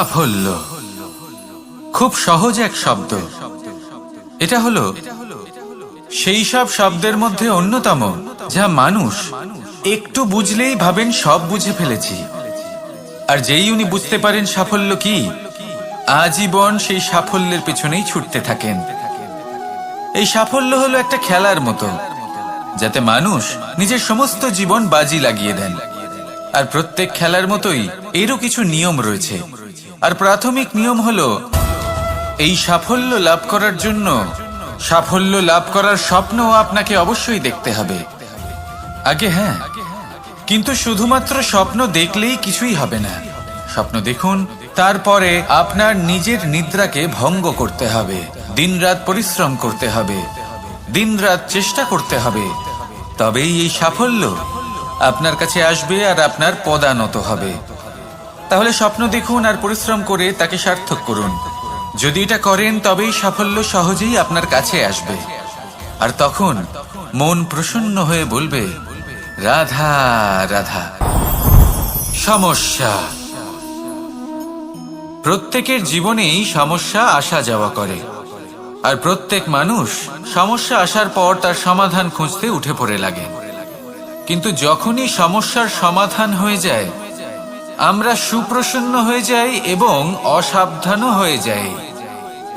সাফল্য খুব সহজ এক শব্দ। এটা হলো সেই সব শব্দের মধ্যে অন্যতম যা মানুষ একটু বুঝলেই ভাবেন সব বুঝে ফেলেছি। আর যেই উনি বুঝতে পারেন সাফল্য কি, আজীবন সেই সাফল্যের পেছনেই ছুটতে থাকেন। এই সাফল্য হলো একটা খেলার মতো, যাতে মানুষ নিজের সমস্ত জীবন বাজি লাগিয়ে দেন। আর প্রত্যেক খেলার মতোই এরও কিছু নিয়ম রয়েছে। আর প্রাথমিক নিয়ম হলো, এই সাফল্য লাভ করার জন্য সাফল্য লাভ করার স্বপ্ন আপনাকে অবশ্যই দেখতে হবে আগে। হ্যাঁ, কিন্তু শুধুমাত্র স্বপ্ন দেখলেই কিছুই হবে না। স্বপ্ন দেখুন, তারপরে আপনার নিজের নিদ্রাকে ভঙ্গ করতে হবে, দিনরাত পরিশ্রম করতে হবে, দিনরাত চেষ্টা করতে হবে। তবেই এই সাফল্য আপনার কাছে আসবে আর আপনার পদানত হবে। তাহলে স্বপ্ন দেখুন আর পরিশ্রম করে তাকে সার্থক করুন। যদি এটা করেন তবেই সাফল্য সহজেই আপনার কাছে আসবে। আর তখন মন প্রসন্ন হয়ে বলবে, রাধা রাধা। সমস্যা, প্রত্যেকের জীবনেই সমস্যা আসা যাওয়া করে। আর প্রত্যেক মানুষ সমস্যা আসার পর তার সমাধান খুঁজতে উঠে পড়ে লাগে। কিন্তু যখনই সমস্যার সমাধান হয়ে যায়, আমরা সুপ্রসন্ন হয়ে যাই এবং অসাবধানও হয়ে যাই।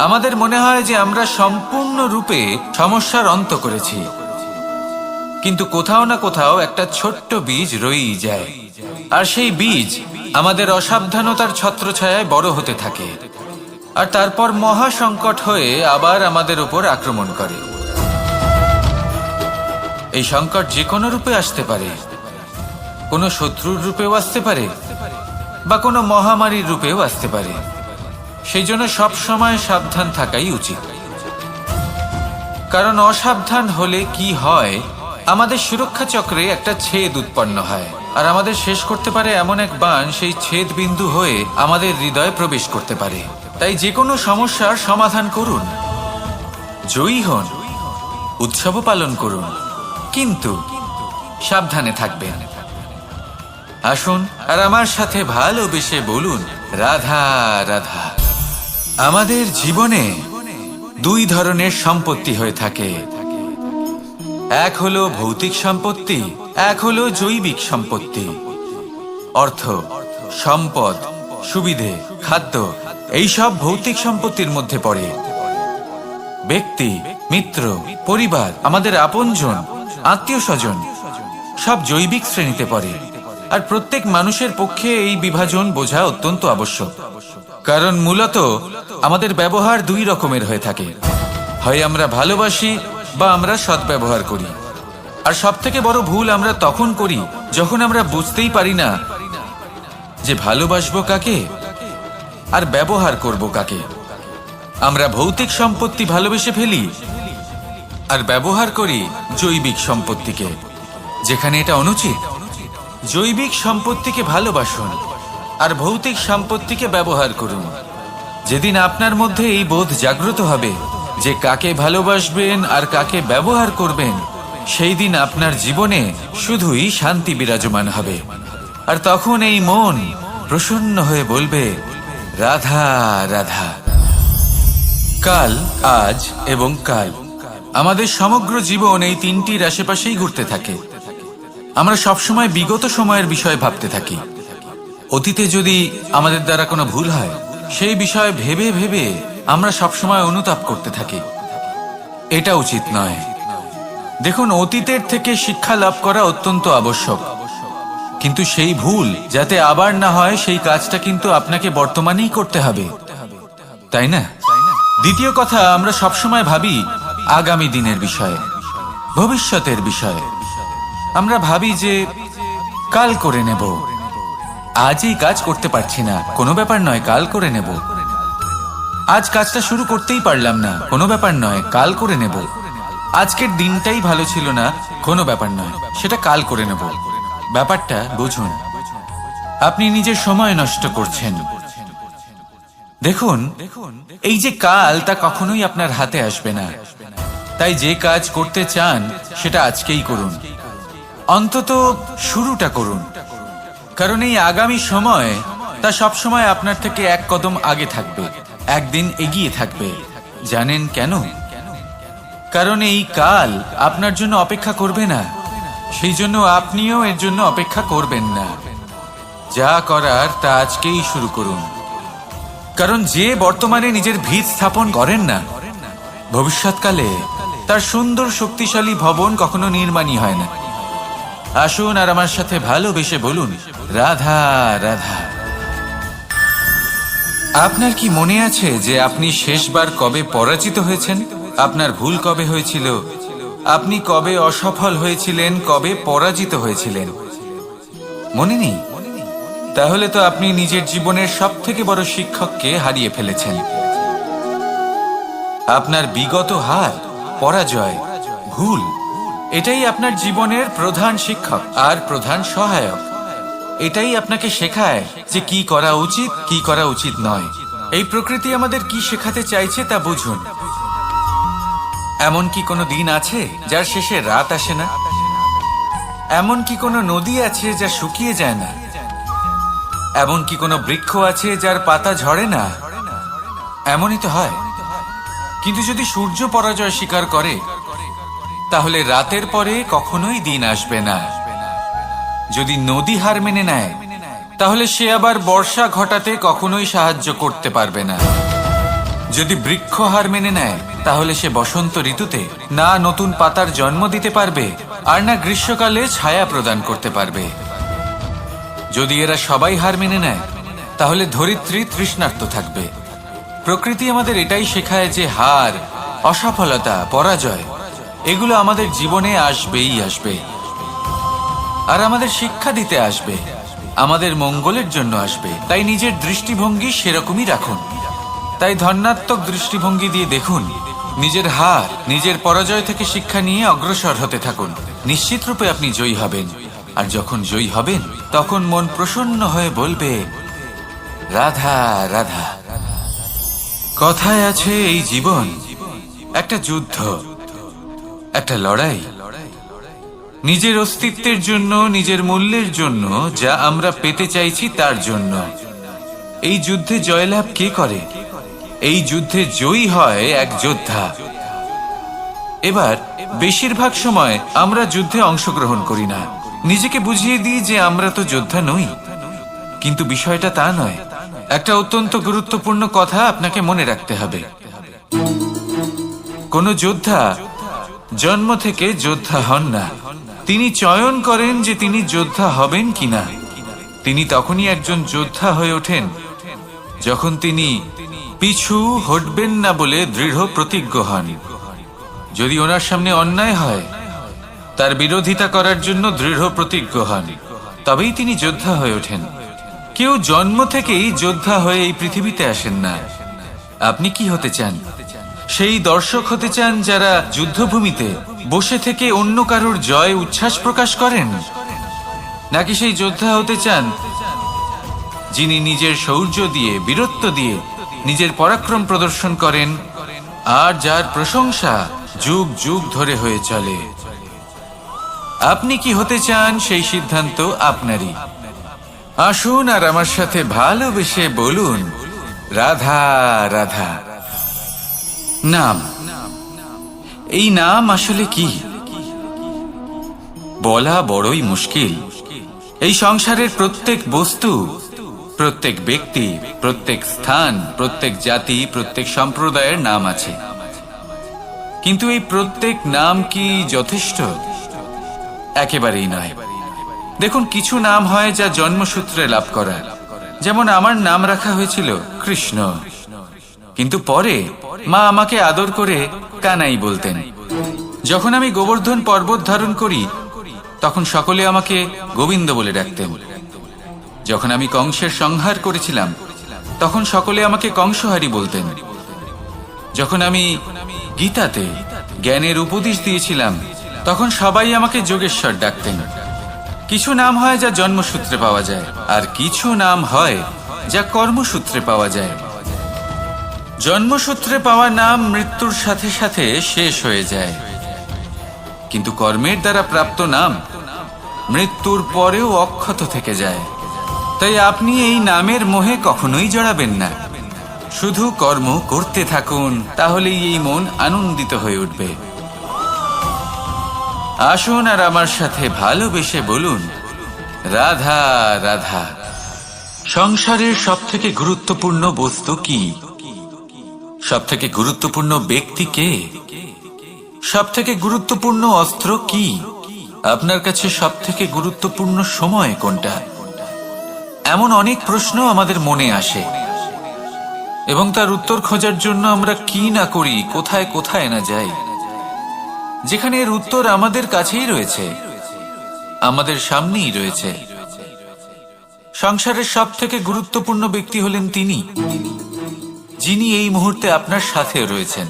আমাদের মনে হয় যে আমরা সম্পূর্ণরূপে সমস্যার অন্ত করেছি, কিন্তু কোথাও না কোথাও একটা ছোট্ট বীজ রয়েই যায়। আর সেই বীজ আমাদের অসাবধানতার ছত্রছায়ায় বড় হতে থাকে, আর তারপর মহা সংকট হয়ে আবার আমাদের উপর আক্রমণ করে। এই সংকট যে কোনো রূপে আসতে পারে, কোনো শত্রুর রূপেও আসতে পারে, বা কোনো মহামারীর রূপেও আসতে পারে। সেই জন্য সব সময় সাবধান থাকাই উচিত। কারণ অসাবধান হলে কি হয়, আমাদের সুরক্ষা চক্রে একটা ছেদ উৎপন্ন হয়, আর আমাদের শেষ করতে পারে এমন এক বাণ সেই ছেদ বিন্দু হয়ে আমাদের হৃদয়ে প্রবেশ করতে পারে। তাই যে কোনো সমস্যার সমাধান করুন, জয়ী হন, উৎসব পালন করুন, কিন্তু সাবধানে থাকবেন। আসুন আর আমার সাথে ভালোবেসে বলুন, রাধা রাধা। আমাদের জীবনে দুই ধরনের সম্পত্তি হয়ে থাকে, এক হলো ভৌতিক সম্পত্তি, এক হলো জৈবিক সম্পত্তি। অর্থ, সম্পদ, সুবিধে, খাদ্য, এইসব ভৌতিক সম্পত্তির মধ্যে পড়ে। ব্যক্তি, মিত্র, পরিবার, আমাদের আপনজন, আত্মীয় স্বজন সব জৈবিক শ্রেণীতে পড়ে। আর প্রত্যেক মানুষের পক্ষে এই বিভাজন বোঝা অত্যন্ত আবশ্যক। কারণ মূলত আমাদের ব্যবহার দুই রকমের হয়ে থাকে, হয় আমরা ভালোবাসি বা আমরা সদ্ব্যবহার করি। আর সব থেকে বড় ভুল আমরা তখন করি যখন আমরা বুঝতেই পারি না যে ভালোবাসবো কাকে আর ব্যবহার করব কাকে। আমরা ভৌতিক সম্পত্তি ভালোবেসে ফেলি আর ব্যবহার করি জৈবিক সম্পত্তিকে, যেখানে এটা অনুচিত। জৈবিক সম্পত্তিকে ভালোবাসুন আর ভৌতিক সম্পত্তিকে ব্যবহার করুন। যেদিন আপনার মধ্যে এই বোধ জাগ্রত হবে যে কাকে ভালোবাসবেন আর কাকে ব্যবহার করবেন, সেই দিন আপনার জীবনে শুধুই শান্তি বিরাজমান হবে। আর তখন এই মন প্রসন্ন হয়ে বলবে, রাধা রাধা। কাল, আজ এবং কাল, আমাদের সমগ্র জীবন এই তিনটির আশেপাশেই ঘুরতে থাকে। আমরা সবসময় বিগত সময়ের বিষয়ে ভাবতে থাকি। অতীতে যদি আমাদের দ্বারা কোনো ভুল হয়, সেই বিষয়ে ভেবে ভেবে আমরা সবসময় অনুতাপ করতে থাকি। এটা উচিত নয়। দেখুন, অতীতের থেকে শিক্ষা লাভ করা অত্যন্ত আবশ্যক, কিন্তু সেই ভুল যাতে আবার না হয় সেই কাজটা কিন্তু আপনাকে বর্তমানেই করতে হবে, তাই না? দ্বিতীয় কথা, আমরা সবসময় ভাবি আগামী দিনের বিষয়ে, ভবিষ্যতের বিষয়ে। আমরা ভাবি যে কাল করে নেব, আজ এই কাজ করতে পারছি না, কোনো ব্যাপার নয়, কাল করে নেব। আজ কাজটা শুরু করতেই পারলাম না, কোনো ব্যাপার নয়, কাল করে নেব। আজকের দিনটাই ভালো ছিল না, কোনো ব্যাপার নয়, সেটা কাল করে নেব। ব্যাপারটা বুঝুন, আপনি নিজের সময় নষ্ট করছেন। দেখুন, এই যে কাল, তা কখনোই আপনার হাতে আসবে না। তাই যে কাজ করতে চান সেটা আজকেই করুন, অন্তত শুরুটা করুন। কারণ এই আগামী সময় তা সবসময় আপনার থেকে এক কদম আগে থাকবে, একদিন এগিয়ে থাকবে। জানেন কেন? কারণ এই কাল আপনার জন্য অপেক্ষা করবে না, সেই জন্য আপনিও এর জন্য অপেক্ষা করবেন না। যা করার তা আজকেই শুরু করুন। কারণ যে বর্তমানে নিজের ভিত স্থাপন করেন না, ভবিষ্যৎকালে তার সুন্দর শক্তিশালী ভবন কখনো নির্মাণই হয় না। আসুন আর আমার সাথে ভালোবেসে বলুন, রাধা রাধা। আপনার কি মনে আছে যে আপনি শেষবার কবে পরাজিত হয়েছেন? আপনার ভুল কবে হয়েছিল? আপনি কবে অসফল হয়েছিলেন, কবে পরাজিত হয়েছিলেন? মনে নেই? তাহলে তো আপনি নিজের জীবনের সবথেকে বড় শিক্ষককে হারিয়ে ফেলেছেন। আপনার বিগত হার, পরাজয়, ভুল, এটাই আপনার জীবনের প্রধান শিক্ষক আর প্রধান সহায়ক। এটাই আপনাকে শেখায় যে কি করা উচিত, কি করা উচিত নয়। এই প্রকৃতি আমাদের কি শেখাতে চাইছে তা বুঝুন। এমন কি কোনো দিন আছে যার শেষে রাত আসে না? এমন কি কোনো নদী আছে যা শুকিয়ে যায় না? এমন কি কোনো বৃক্ষ আছে যার পাতা ঝরে না? এমনই তো হয়। কিন্তু যদি সূর্য পরাজয় স্বীকার করে, তাহলে রাতের পরে কখনোই দিন আসবে না। যদি নদী হার মেনে নেয়, তাহলে সে আবার বর্ষা ঘটাতে কখনোই সাহায্য করতে পারবে না। যদি বৃক্ষ হার মেনে নেয়, তাহলে সে বসন্ত ঋতুতে না নতুন পাতার জন্ম দিতে পারবে, আর না গ্রীষ্মকালে ছায়া প্রদান করতে পারবে। যদি এরা সবাই হার মেনে নেয়, তাহলে ধরিত্রী তৃষ্ণার্ত থাকবে। প্রকৃতি আমাদের এটাই শেখায় যে হার, অসফলতা, পরাজয় এগুলো আমাদের জীবনে আসবেই আসবে, আর আমাদের শিক্ষা দিতে আসবে, আমাদের মঙ্গলের জন্য আসবে। তাই নিজের দৃষ্টিভঙ্গি সেরকমই রাখুন। তাই ধনাত্মক দৃষ্টিভঙ্গি দিয়ে দেখুন, নিজের হার, নিজের পরাজয় থেকে শিক্ষা নিয়ে অগ্রসর হতে থাকুন। নিশ্চিত রূপে আপনি জয়ী হবেন। আর যখন জয়ী হবেন, তখন মন প্রসন্ন হয়ে বলবে, রাধা রাধা। কথায় আছে, এই জীবন একটা যুদ্ধ, একটা লড়াই। নিজের অস্তিত্বের জন্য, নিজের মূল্যের জন্য, যা আমরা পেতে চাইছি তার জন্য। এই যুদ্ধে জয়লাভ কে করে? এই যুদ্ধে জয়ী হয় এক যোদ্ধা। এবার বেশিরভাগ সময় আমরা যুদ্ধে অংশগ্রহণ করি না, নিজেকে বুঝিয়ে দিই যে আমরা তো যোদ্ধা নই। কিন্তু বিষয়টা তা নয়। একটা অত্যন্ত গুরুত্বপূর্ণ কথা আপনাকে মনে রাখতে হবে। কোন যোদ্ধা জন্ম থেকে যোদ্ধা হন না। তিনি চয়ন করেন যে তিনি যোদ্ধা হবেন কিনা। তিনি তখনই একজন যোদ্ধা হয়ে ওঠেন যখন তিনি পিছু হটবেন না বলে দৃঢ় প্রতিজ্ঞ হন। যদি ওনার সামনে অন্যায় হয়, তার বিরোধিতা করার জন্য দৃঢ় প্রতিজ্ঞ হন, তবেই তিনি যোদ্ধা হয়ে ওঠেন। কেউ জন্ম থেকেই যোদ্ধা হয়ে এই পৃথিবীতে আসেন না। আপনি কি হতে চান? সেই দর্শক হতে চান যারা যুদ্ধভূমিতে বসে থেকে অন্য কারোর জয় উচ্ছ্বাস প্রকাশ করেন, নাকি সেই যোদ্ধা হতে চান যিনি নিজের শৌর্য দিয়ে, বীরত্ব দিয়ে নিজের পরাক্রম প্রদর্শন করেন, আর যার প্রশংসা যুগ যুগ ধরে হয়ে চলে? আপনি কি হতে চান, সেই সিদ্ধান্ত আপনারই। আসুন আর আমার সাথে ভালোবেসে বলুন, রাধা রাধা। নাম, এই নাম আসলে কি বলা বড়ই মুশকিল। এই সংসারের প্রত্যেক বস্তু, প্রত্যেক ব্যক্তি, প্রত্যেক স্থান, প্রত্যেক জাতি, প্রত্যেক সম্প্রদায়ের নাম আছে। কিন্তু এই প্রত্যেক নাম কি যথেষ্ট? একেবারেই নয়। দেখুন, কিছু নাম হয় যা জন্মসূত্রে লাভ করা। যেমন আমার নাম রাখা হয়েছিল কৃষ্ণ, কিন্তু পরে মা আমাকে আদর করে কানাই বলতেন। যখন আমি গোবর্ধন পর্বত ধারণ করি, তখন সকলে আমাকে গোবিন্দ বলে ডাকতেন। যখন আমি কংসের সংহার করেছিলাম, তখন সকলে আমাকে কংসহারি বলতেন। যখন আমি গীতাতে জ্ঞানের উপদেশ দিয়েছিলাম, তখন সবাই আমাকে যোগেশ্বর ডাকতেন। কিছু নাম হয় যা জন্মসূত্রে পাওয়া যায়, আর কিছু নাম হয় যা কর্মসূত্রে পাওয়া যায়। জন্মসূত্রে পাওয়া নাম মৃত্যুর সাথে সাথে শেষ হয়ে যায়, কিন্তু কর্মের দ্বারা প্রাপ্ত নাম মৃত্যুর পরেও অক্ষত থেকে যায়। তাই আপনি এই নামের মোহে কখনোই জড়াবেন না। শুধু কর্ম করতে থাকুন, তাহলেই এই মন আনন্দিত হয়ে উঠবে। আসুন আর আমার সাথে ভালোবেসে বলুন, রাধা রাধা। সংসারের সবথেকে গুরুত্বপূর্ণ বস্তু কি? সবথেকে গুরুত্বপূর্ণ ব্যক্তি কে? সবথেকে গুরুত্বপূর্ণ অস্ত্র কি? আপনার কাছে সবথেকে গুরুত্বপূর্ণ সময় কোনটা? এমন অনেক প্রশ্ন আমাদের মনে আসে এবং তার উত্তর খোঁজার জন্য আমরা কি না করি, কোথায় কোথায় না যাই, যেখানে এর উত্তর আমাদের কাছেই রয়েছে, আমাদের সামনেই রয়েছে। সংসারের সবথেকে গুরুত্বপূর্ণ ব্যক্তি হলেন তিনি, যিনি এই মুহূর্তে আপনার সাথে রয়েছেন,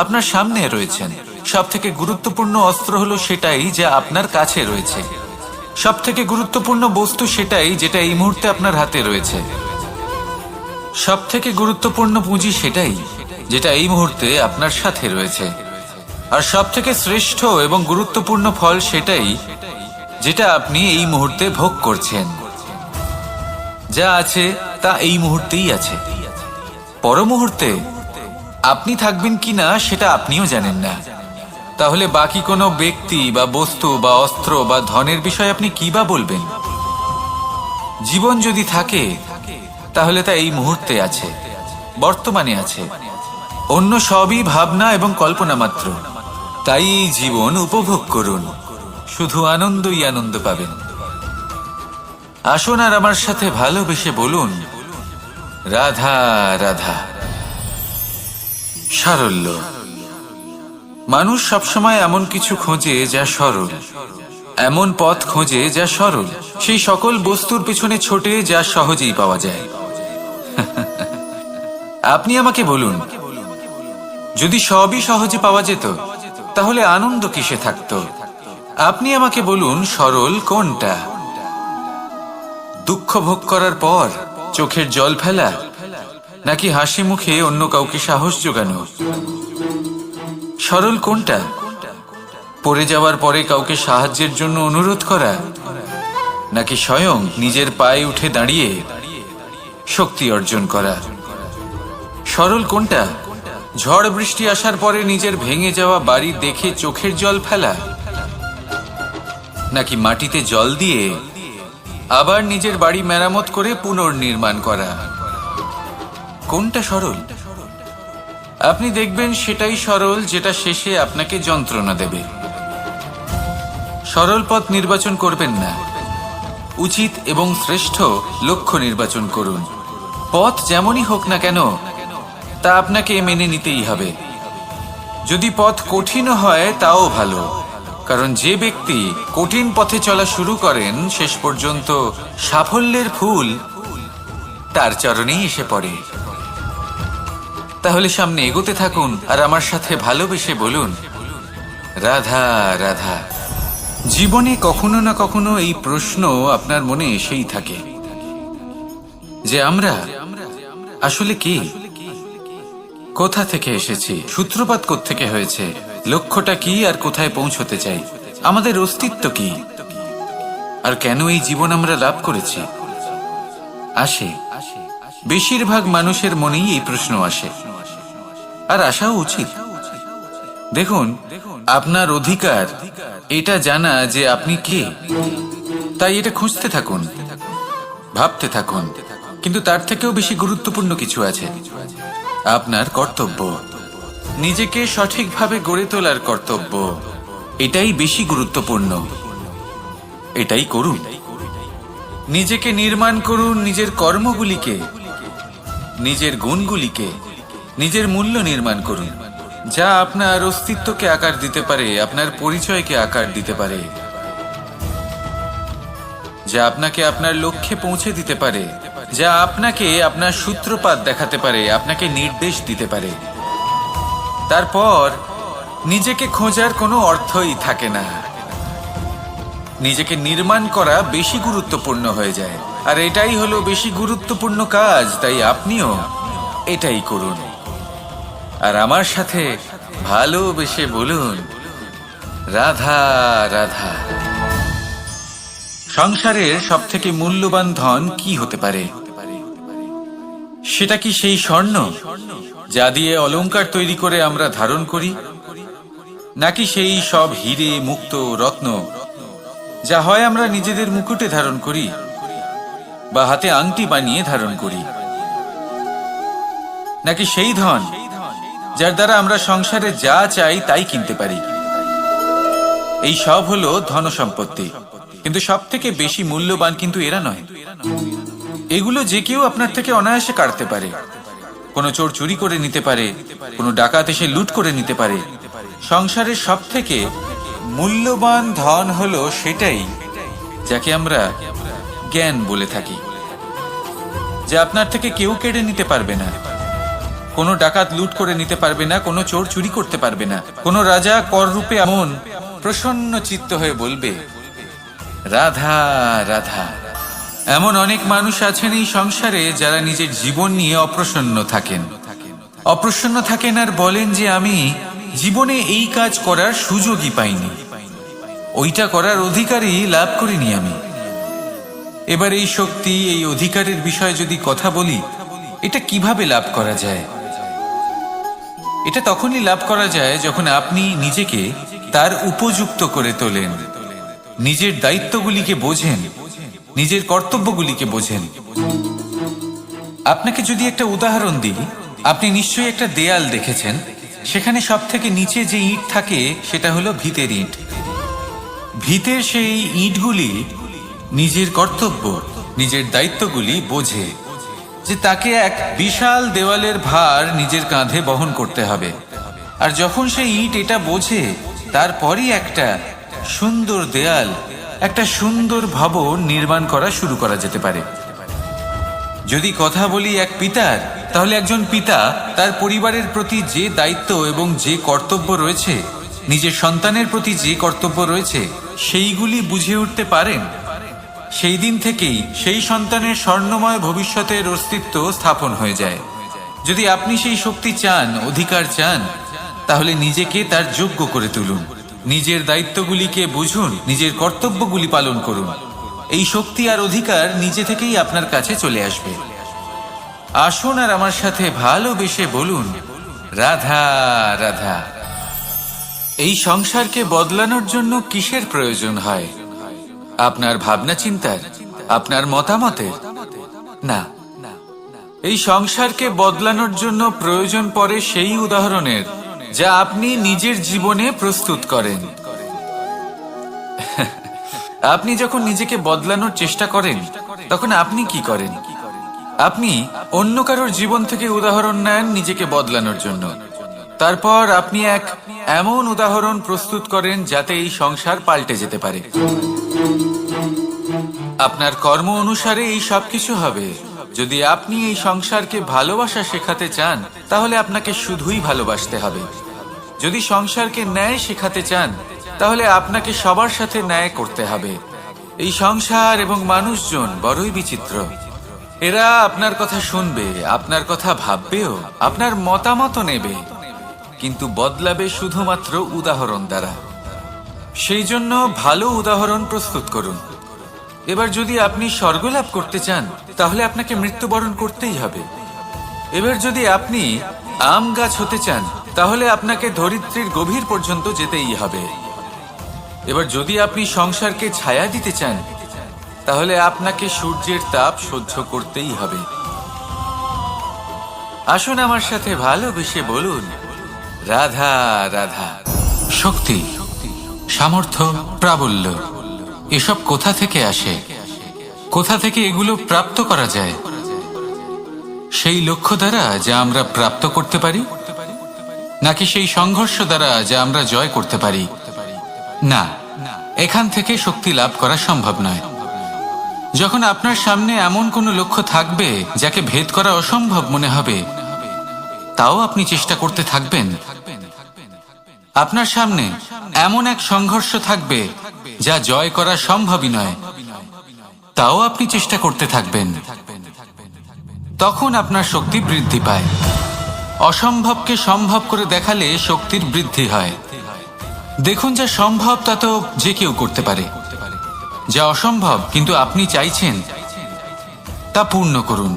আপনার সামনে রয়েছেন। সবথেকে গুরুত্বপূর্ণ অস্ত্র হলো সেটাই যা আপনার কাছে রয়েছে। সবথেকে গুরুত্বপূর্ণ বস্তু সেটাই যেটা এই মুহূর্তে আপনার হাতে রয়েছে। সবথেকে গুরুত্বপূর্ণ পুঁজি সেটাই যেটা এই মুহূর্তে আপনার সাথে রয়েছে। আর সবথেকে শ্রেষ্ঠ এবং গুরুত্বপূর্ণ ফল সেটাই যেটা আপনি এই মুহূর্তে ভোগ করছেন। যা আছে তা এই মুহূর্তেই আছে। পর মুহূর্তে আপনি থাকবেন কিনা সেটা আপনিও জানেন না। তাহলে বাকি কোনো ব্যক্তি বা বস্তু বা অস্ত্র বা ধনের বিষয়ে আপনি কি বা বলবেন? জীবন যদি থাকে তাহলে তা এই মুহূর্তে আছে, বর্তমানে আছে। অন্য সবই ভাবনা এবং কল্পনা মাত্র। তাই এই জীবন উপভোগ করুন, শুধু আনন্দই আনন্দ পাবেন। আসুন আর আমার সাথে ভালোবেসে বলুন, রাধা রাধা। সারল্য। মানুষ সবসময় এমন কিছু খোঁজে যা সরল, এমন পথ খোঁজে যা সরল, সেই সকল বস্তুর পিছনে ছোটে যা সহজেই পাওয়া যায়। আপনি আমাকে বলুন, যদি সবই সহজে পাওয়া যেত তাহলে আনন্দ কিসে থাকতো? আপনি আমাকে বলুন, সরল কোনটা? দুঃখ ভোগ করার পর চোখের জল ফেলা, নাকি হাসি মুখে অন্য কাউকে সাহস জোগানো? সরল কোনটা? পড়ে যাওয়ার পরে কাউকে সাহায্যের জন্য অনুরোধ করা, নাকি স্বয়ং নিজের পায়ে উঠে দাঁড়িয়ে শক্তি অর্জন করা? সরল কোনটা? ঝড় বৃষ্টি আসার পরে নিজের ভেঙে যাওয়া বাড়ি দেখে চোখের জল ফেলা, নাকি মাটিতে জল দিয়ে আবার নিজের বাড়ি মেরামত করে পুনর্নির্মাণ করা? কোনটা সরল? আপনি দেখবেন সেটাই সরল যেটা শেষে আপনাকে যন্ত্রণা দেবে। সরল পথ নির্বাচন করবেন না, উচিত এবং শ্রেষ্ঠ লক্ষ্য নির্বাচন করুন। পথ যেমনই হোক না কেন তা আপনাকে মেনে নিতেই হবে। যদি পথ কঠিন হয় তাও ভালো, কারণ যে ব্যক্তি কঠিন পথে চলা শুরু করেন শেষ পর্যন্ত সাফল্যের ফুল তার চরণেই এসে পড়ে। তাহলে সামনে এগোতে থাকুন আর আমার সাথে ভালোবেসে বলুন, রাধা রাধা। জীবনে কখনো না কখনো এই প্রশ্ন আপনার মনে এসেই থাকে যে আমরা আসলে কি, কোথা থেকে এসেছি, সূত্রপাত কোত্থেকে হয়েছে, লক্ষ্যটা কি আর কোথায় পৌঁছতে চাই, আমাদের অস্তিত্ব কি, আর কেন এই জীবন আমরা লাভ করেছি? আসে, বেশিরভাগ মানুষের মনেই এই প্রশ্ন আসে, আর আসাও উচিত। দেখুন, আপনার অধিকার এটা জানা যে আপনি কে। তাই এটা খুঁজতে থাকুন, ভাবতে থাকুন। কিন্তু তার থেকেও বেশি গুরুত্বপূর্ণ কিছু আছে, আপনার কর্তব্য, নিজেকে সঠিকভাবে গড়ে তোলার কর্তব্য। এটাই বেশি গুরুত্বপূর্ণ। এটাই করুন, নিজেকে নির্মাণ করুন, নিজের কর্মগুলিকে, নিজের গুণগুলিকে, নিজের মূল্য নির্মাণ করুন, যা আপনার অস্তিত্বকে আকার দিতে পারে, আপনার পরিচয়কে আকার দিতে পারে, যা আপনাকে আপনার লক্ষ্যে পৌঁছে দিতে পারে, যা আপনাকে আপনার সূত্রপাত দেখাতে পারে, আপনাকে নির্দেশ দিতে পারে। তারপর নিজেকে খোঁজার কোনো অর্থই থাকে না। নিজেকে নির্মাণ করা বেশি গুরুত্বপূর্ণ হয়ে যায়, আর এটাই হলো বেশি গুরুত্বপূর্ণ কাজ। তাই আপনিও এটাই করুন আর আমার সাথে ভালোবেসে বলুন, রাধা রাধা। সংসারের সবথেকে মূল্যবান ধন কি হতে পারে? সেটা কি সেই স্বর্ণ যা দিয়ে অলংকার তৈরি করে আমরা ধারণ করি, নাকি সেই সব হিরে, মুক্ত, রত্ন যা হয় আমরা নিজেদের মুকুটে ধারণ করি বা হাতে আংটি বানিয়ে ধারণ করি, নাকি সেই ধন যার দ্বারা আমরা সংসারে যা চাই তাই কিনতে পারি? এই সব হলো ধন সম্পত্তি, কিন্তু সব থেকে বেশি মূল্যবান কিন্তু এরা নয়। এগুলো যে কেউ আপনার থেকে অনায়াসে কাটতে পারে। কোনো চোর চুরি করে নিতে পারে, কোনো ডাকাত এসে লুট করে নিতে পারে। সংসারের সব থেকে মূল্যবান ধন হলো সেটাই যাকে আমরা জ্ঞান বলে থাকি, যা আপনার থেকে কেউ কেড়ে নিতে পারবে না। কোনো ডাকাত লুট করে নিতে পারবে না, কোনো চোর চুরি করতে পারবে না। কোনো রাজা কর রূপে এমন প্রসন্ন চিত্ত হয়ে বলবে, রাধা রাধা। এমন অনেক মানুষ আছেন এই সংসারে যারা নিজের জীবন নিয়ে অপ্রসন্ন থাকেন। অপ্রসন্ন থাকেন আর বলেন যে আমি জীবনে এই কাজ করার সুযোগই পাইনি, ওইটা করার অধিকারই লাভ করিনি আমি। এবার এই শক্তি, এই অধিকারের বিষয়ে যদি কথা বলি, এটা কিভাবে লাভ করা যায়? এটা তখনই লাভ করা যায় যখন আপনি নিজেকে তার উপযুক্ত করে তোলেন, নিজের দায়িত্বগুলিকে বোঝেন, নিজের কর্তব্যগুলিকে বোঝেন। আপনাকে যদি একটা উদাহরণ দিই, আপনি নিশ্চয়ই একটা দেয়াল দেখেছেন। সেখানে সব থেকে নিচে যে ইট থাকে সেটা হলো ভিতের ইট। ভিতের সেই ইটগুলি নিজের কর্তব্য, নিজের দায়িত্বগুলি বোঝে, যে তাকে এক বিশাল দেওয়ালের ভার নিজের কাঁধে বহন করতে হবে। আর যখন সেই ইট এটা বোঝে, তারপরই একটা সুন্দর দেয়াল, একটা সুন্দর ভবন নির্মাণ করা শুরু করা যেতে পারে। যদি কথা বলি এক পিতার, তাহলে একজন পিতা তার পরিবারের প্রতি যে দায়িত্ব এবং যে কর্তব্য রয়েছে, নিজের সন্তানের প্রতি যে কর্তব্য রয়েছে, সেইগুলি বুঝে উঠতে পারেন। সেই দিন থেকেই সেই সন্তানের স্বর্ণময় ভবিষ্যতের অস্তিত্ব স্থাপন হয়ে যায়। যদি আপনি সেই শক্তি চান, অধিকার চান, তাহলে নিজেকে তার যোগ্য করে তুলুন, নিজের দায়িত্বগুলিকে বুঝুন, নিজের কর্তব্যগুলি পালন করুন। এই শক্তি আর অধিকার নিজে থেকেই আপনার কাছে চলে আসবে। আসুন আর আমার সাথে ভালোবেসে বলুন, রাধা রাধা। এই সংসারকে বদলানোর জন্য কিসের প্রয়োজন হয়? আপনার ভাবনা চিন্তার, আপনার মতামতের? না, এই সংসারকে বদলানোর জন্য প্রয়োজন পড়ে সেই উদাহরণের যা আপনি নিজের জীবনে প্রস্তুত করেন। আপনি যখন নিজেকে বদলানোর চেষ্টা করেন, তখন আপনি কি করেন? আপনি অন্য কারোর জীবন থেকে উদাহরণ নেন নিজেকে বদলানোর জন্য। তারপর আপনি এক এমন উদাহরণ প্রস্তুত করেন যাতে এই সংসার পাল্টে যেতে পারে। আপনার কর্ম অনুসারে এই সব কিছু হবে। যদি আপনি এই সংসারকে ভালোবাসা শেখাতে চান, তাহলে আপনাকে শুধুই ভালোবাসতে হবে। যদি সংসারকে ন্যায় শেখাতে চান, তাহলে আপনাকে সবার সাথে ন্যায় করতে হবে। এই সংসার এবং মানুষজন বড়ই বিচিত্র। এরা আপনার কথা শুনবে, আপনার কথা ভাববেও, আপনার মতামত নেবে, কিন্তু বদলাবে শুধুমাত্র উদাহরণ দ্বারা। সেই জন্য ভালো উদাহরণ প্রস্তুত করুন। এবার যদি আপনি স্বর্গলাভ করতে চান, তাহলে আপনাকে মৃত্যুবরণ করতেই হবে। এবার যদি আপনি আম গাছ হতে চান, তাহলে আপনাকে ধরিত্রীর গভীর পর্যন্ত যেতেই হবে। এবার যদি আপনি সংসারকে ছায়া দিতে চান, তাহলে আপনাকে সূর্যের তাপ সহ্য করতেই হবে। আসুন আমার সাথে ভালোবেসে বলুন, রাধা রাধা। শক্তি, সামর্থ্য, প্রাবল্য, এসব কোথা থেকে আসে? কোথা থেকে এগুলো প্রাপ্ত করা যায়? সেই লক্ষ্য দ্বারা যা আমরা প্রাপ্ত করতে পারি, নাকি সেই সংঘর্ষ দ্বারা যা আমরা জয় করতে পারি? না, এখান থেকে শক্তি লাভ করা সম্ভব নয়। যখন আপনার সামনে এমন কোনো লক্ষ্য থাকবে যাকে ভেদ করা অসম্ভব মনে হবে, তাও আপনি চেষ্টা করতে থাকবেন। আপনার সামনে এমন এক সংঘর্ষ থাকবে যা জয় করা সম্ভবই নয়, তাও আপনি চেষ্টা করতে থাকবেন। তখন আপনার শক্তি বৃদ্ধি পায়। অসম্ভবকে সম্ভব করে দেখালে শক্তির বৃদ্ধি হয়। দেখুন, যা সম্ভব তা তো যে কেউ করতে পারে। যা অসম্ভব কিন্তু আপনি চাইছেন তা পূর্ণ করুন,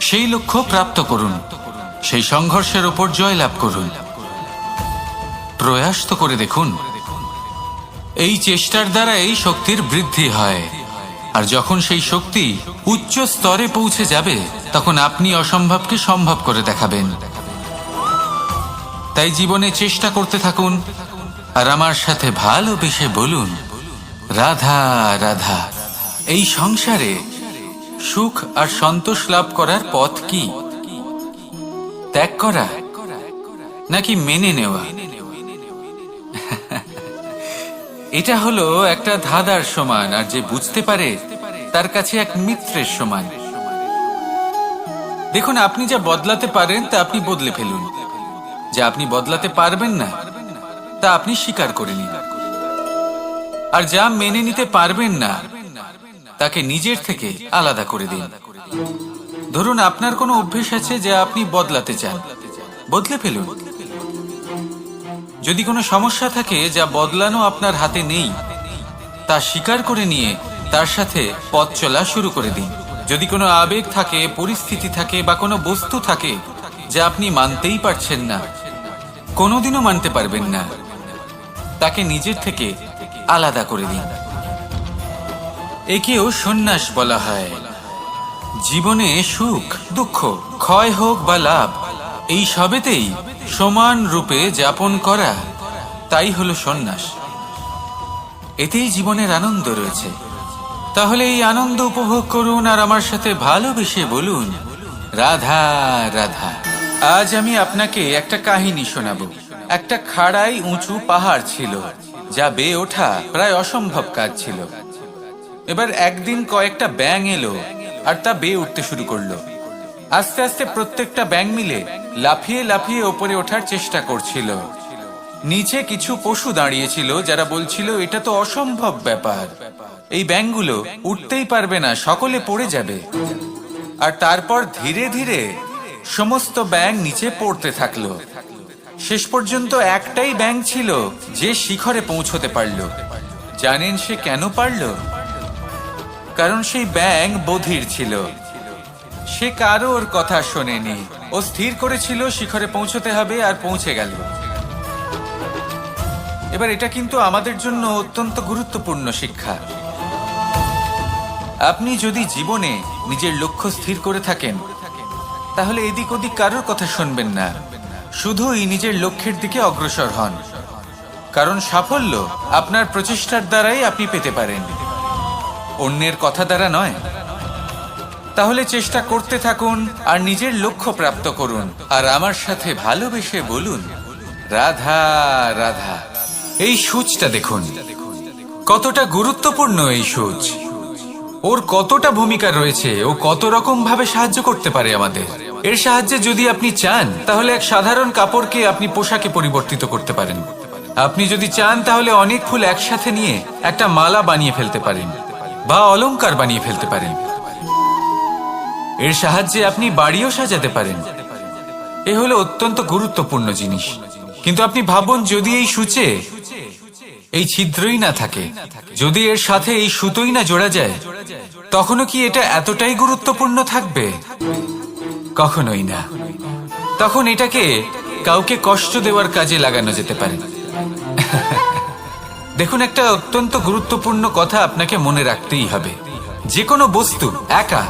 সেই লক্ষ্য প্রাপ্ত করুন, সেই সংঘর্ষের ওপর জয়লাভ করুন। প্রয়াস তো করে দেখুন। এই চেষ্টার দ্বারা এই শক্তির বৃদ্ধি হয়, আর যখন সেই শক্তি উচ্চ স্তরে পৌঁছে যাবে তখন আপনি অসম্ভবকে সম্ভব করে দেখাবেন। তাই জীবনে চেষ্টা করতে থাকুন আর আমার সাথে ভালোবেসে বলুন, রাধা রাধা। এই সংসারে সুখ আর সন্তোষ লাভ করার পথ কি? ত্যাগ করা নাকি মেনে নেওয়া? এটা হলো একটা ধাঁধার সমান, আর যে বুঝতে পারে তার কাছে এক মিত্রের সমান। দেখুন, আপনি যা বদলাতে পারেন তা আপনি বদলে ফেলুন, যা আপনি বদলাতে পারবেন না তা আপনি স্বীকার করে নিন, আর যা মেনে নিতে পারবেন না তাকে নিজের থেকে আলাদা করে দিন। ধরুন, আপনার কোনো অভ্যেস আছে যা আপনি বদলাতে চান, বদলে ফেলুন। যদি কোনো সমস্যা থাকে যা বদলানো আপনার হাতে নেই, তা স্বীকার করে নিয়ে তার সাথে পথ চলা শুরু করে দিন। যদি কোনো আবেগ থাকে, পরিস্থিতি থাকে বা কোনো বস্তু থাকে যা আপনি মানতেই পারছেন না, কোনোদিনও মানতে পারবেন না, তাকে নিজের থেকে আলাদা করে দিন। একেও সন্ন্যাস বলা হয়। জীবনে সুখ দুঃখ, ক্ষয় হোক বা লাভ, এই সবেতেই সমান রূপে যাপন করা, তাই হলো সন্ন্যাস। এতেই জীবনের আনন্দ রয়েছে। তাহলে এই আনন্দ উপভোগ করুন আর আমার সাথে ভালোবেসে বলুন, রাধা রাধা। আজ আমি আপনাকে একটা কাহিনী শোনাবো। একটা খাড়াই উঁচু পাহাড় ছিল, যা বেয়ে ওঠা প্রায় অসম্ভব কাজ ছিল। এবার একদিন কয়েকটা ব্যাঙ এলো আর তা বেয়ে উঠতে শুরু করলো। আস্তে আস্তে প্রত্যেকটা ব্যাঙ মিলে লাফিয়ে লাফিয়ে ওপরে ওঠার চেষ্টা করছিল। নিচে কিছু পশু দাঁড়িয়েছিল যারা বলছিল, এটা তো অসম্ভব ব্যাপার, এই ব্যাঙগুলো উঠতেই পারবে না, সকলে পড়ে যাবে। আর তারপর ধীরে ধীরে সমস্ত ব্যাঙ নিচে পড়তে থাকলো। শেষ পর্যন্ত একটাই ব্যাঙ ছিল যে শিখরে পৌঁছতে পারল। জানেন সে কেন পারল? কারণ সেই ব্যাঙ বধির ছিল। সে কারোর কথা শোনেনি। ও স্থির করেছিল শিখরে পৌঁছতে হবে, আর পৌঁছে গেল। এবার এটা কিন্তু আমাদের জন্য অত্যন্ত গুরুত্বপূর্ণ শিক্ষা। আপনি যদি জীবনে নিজের লক্ষ্য স্থির করে থাকেন, তাহলে এদিক ওদিক কারোর কথা শুনবেন না, শুধুই নিজের লক্ষ্যের দিকে অগ্রসর হন। কারণ সাফল্য আপনার প্রচেষ্টার দ্বারাই আপনি পেতে পারেন, অন্যের কথা দ্বারা নয়। তাহলে চেষ্টা করতে থাকুন আর নিজের লক্ষ্য প্রাপ্ত করুন, আর আমার সাথে ভালোবেসে বলুন, রাধা রাধা। এই সূচটা দেখুন, কতটা গুরুত্বপূর্ণ এই সূচ। ওর কতটা ভূমিকা রয়েছে, ও কত রকম ভাবে সাহায্য করতে পারে আমাদের। এর সাহায্যে যদি আপনি চান, তাহলে এক সাধারণ কাপড়কে আপনি পোশাকে পরিবর্তিত করতে পারেন। আপনি যদি চান, তাহলে অনেক ফুল একসাথে নিয়ে একটা মালা বানিয়ে ফেলতে পারেন, বা অলংকার বানিয়ে ফেলতে পারেন। এর সাহায্যে আপনি বাড়িও সাজাতে পারেন। এ হলো অত্যন্ত গুরুত্বপূর্ণ জিনিস। কিন্তু আপনি ভাবুন, যদি এই সূচে এই ছিদ্রই না থাকে, যদি এর সাথে এই সুতোই না জোড়া যায়, তখনও কি এটা এতটাই গুরুত্বপূর্ণ থাকবে? কখনোই না। তখন এটাকে কাউকে কষ্ট দেওয়ার কাজে লাগানো যেতে পারে। দেখুন, একটা অত্যন্ত গুরুত্বপূর্ণ কথা আপনাকে মনে রাখতেই হবে। যে কোনো বস্তু একা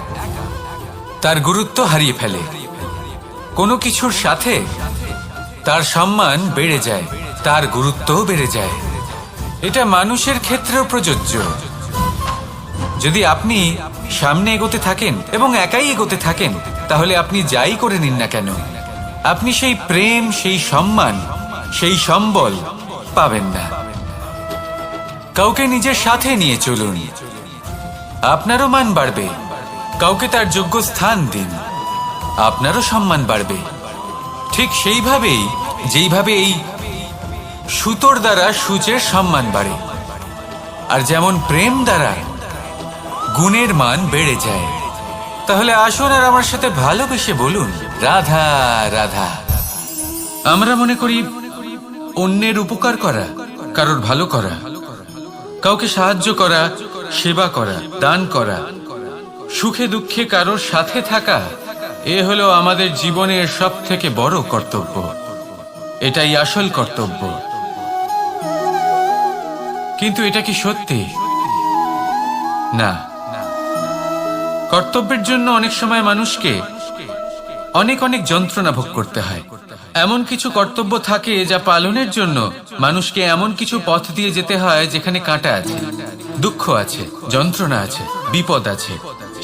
তার গুরুত্ব হারিয়ে ফেলে। কোনো কিছুর সাথে তার সম্মান বেড়ে যায়, তার গুরুত্বও বেড়ে যায়। এটা মানুষের ক্ষেত্রেও প্রযোজ্য। যদি আপনি সামনে এগোতে থাকেন এবং একাই এগোতে থাকেন, তাহলে আপনি যাই করে নিন না কেন, আপনি সেই প্রেম, সেই সম্মান, সেই সম্বল পাবেন না। কাউকে নিজের সাথে নিয়ে চলুন, আপনারও মান বাড়বে। কাউকে তার যোগ্য স্থান দিন, আপনারও সম্মান বাড়বে। ঠিক সেইভাবেই যেইভাবে এই সুতোর দ্বারা সূচের সম্মান বাড়ে, আর যেমন প্রেম দ্বারা গুণের মান বেড়ে যায়। তাহলে আসুন আর আমার সাথে ভালোবেসে বলুন, রাধা রাধা। আমরা মনে করি অন্যের উপকার করা, কারোর ভালো করা, কাউকে সাহায্য করা সেবা করা, দান করা, সুখে দুঃখে কারোর সাথে থাকা, এ হলো আমাদের জীবনের সব থেকে বড় কর্তব্য। এটাই আসল কর্তব্য। কিন্তু এটা কি সত্যি? না। কর্তব্যের জন্য অনেক সময় মানুষকে অনেক অনেক যন্ত্রণা ভোগ করতে হয়। এমন কিছু কর্তব্য থাকে যা পালনের জন্য মানুষকে এমন কিছু পথ দিয়ে যেতে হয় যেখানে কাঁটা আছে, দুঃখ আছে, যন্ত্রণা আছে, বিপদ আছে।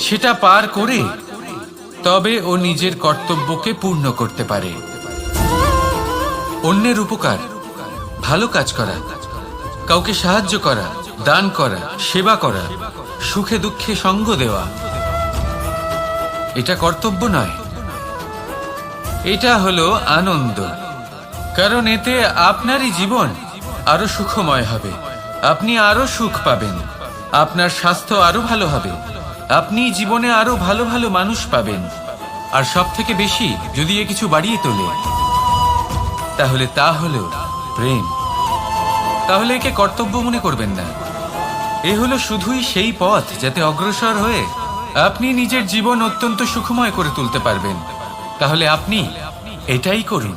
সেটা পার করে তবে ও নিজের কর্তব্যকে পূর্ণ করতে পারে। অন্যের উপকার, ভালো কাজ করা, কাউকে সাহায্য করা, দান করা, সেবা করা, সুখে দুঃখে সঙ্গ দেওয়া, এটা কর্তব্য নয়, এটা হলো আনন্দ। কারণ এতে আপনারই জীবন আরো সুখময় হবে, আপনি আরো সুখ পাবেন, আপনার স্বাস্থ্য আরো ভালো হবে, আপনি জীবনে আরো ভালো ভালো মানুষ পাবেন। আর সব থেকে বেশি যদি এ কিছু বাড়িয়ে তোলে তাহলে তা হলো প্রেম। তাহলে একে কর্তব্য মনে করবেন না, এ হলো শুধুই সেই পথ যাতে অগ্রসর হয়ে আপনি নিজের জীবন অত্যন্ত সুখময় করে তুলতে পারবেন। তাহলে আপনি এটাই করুন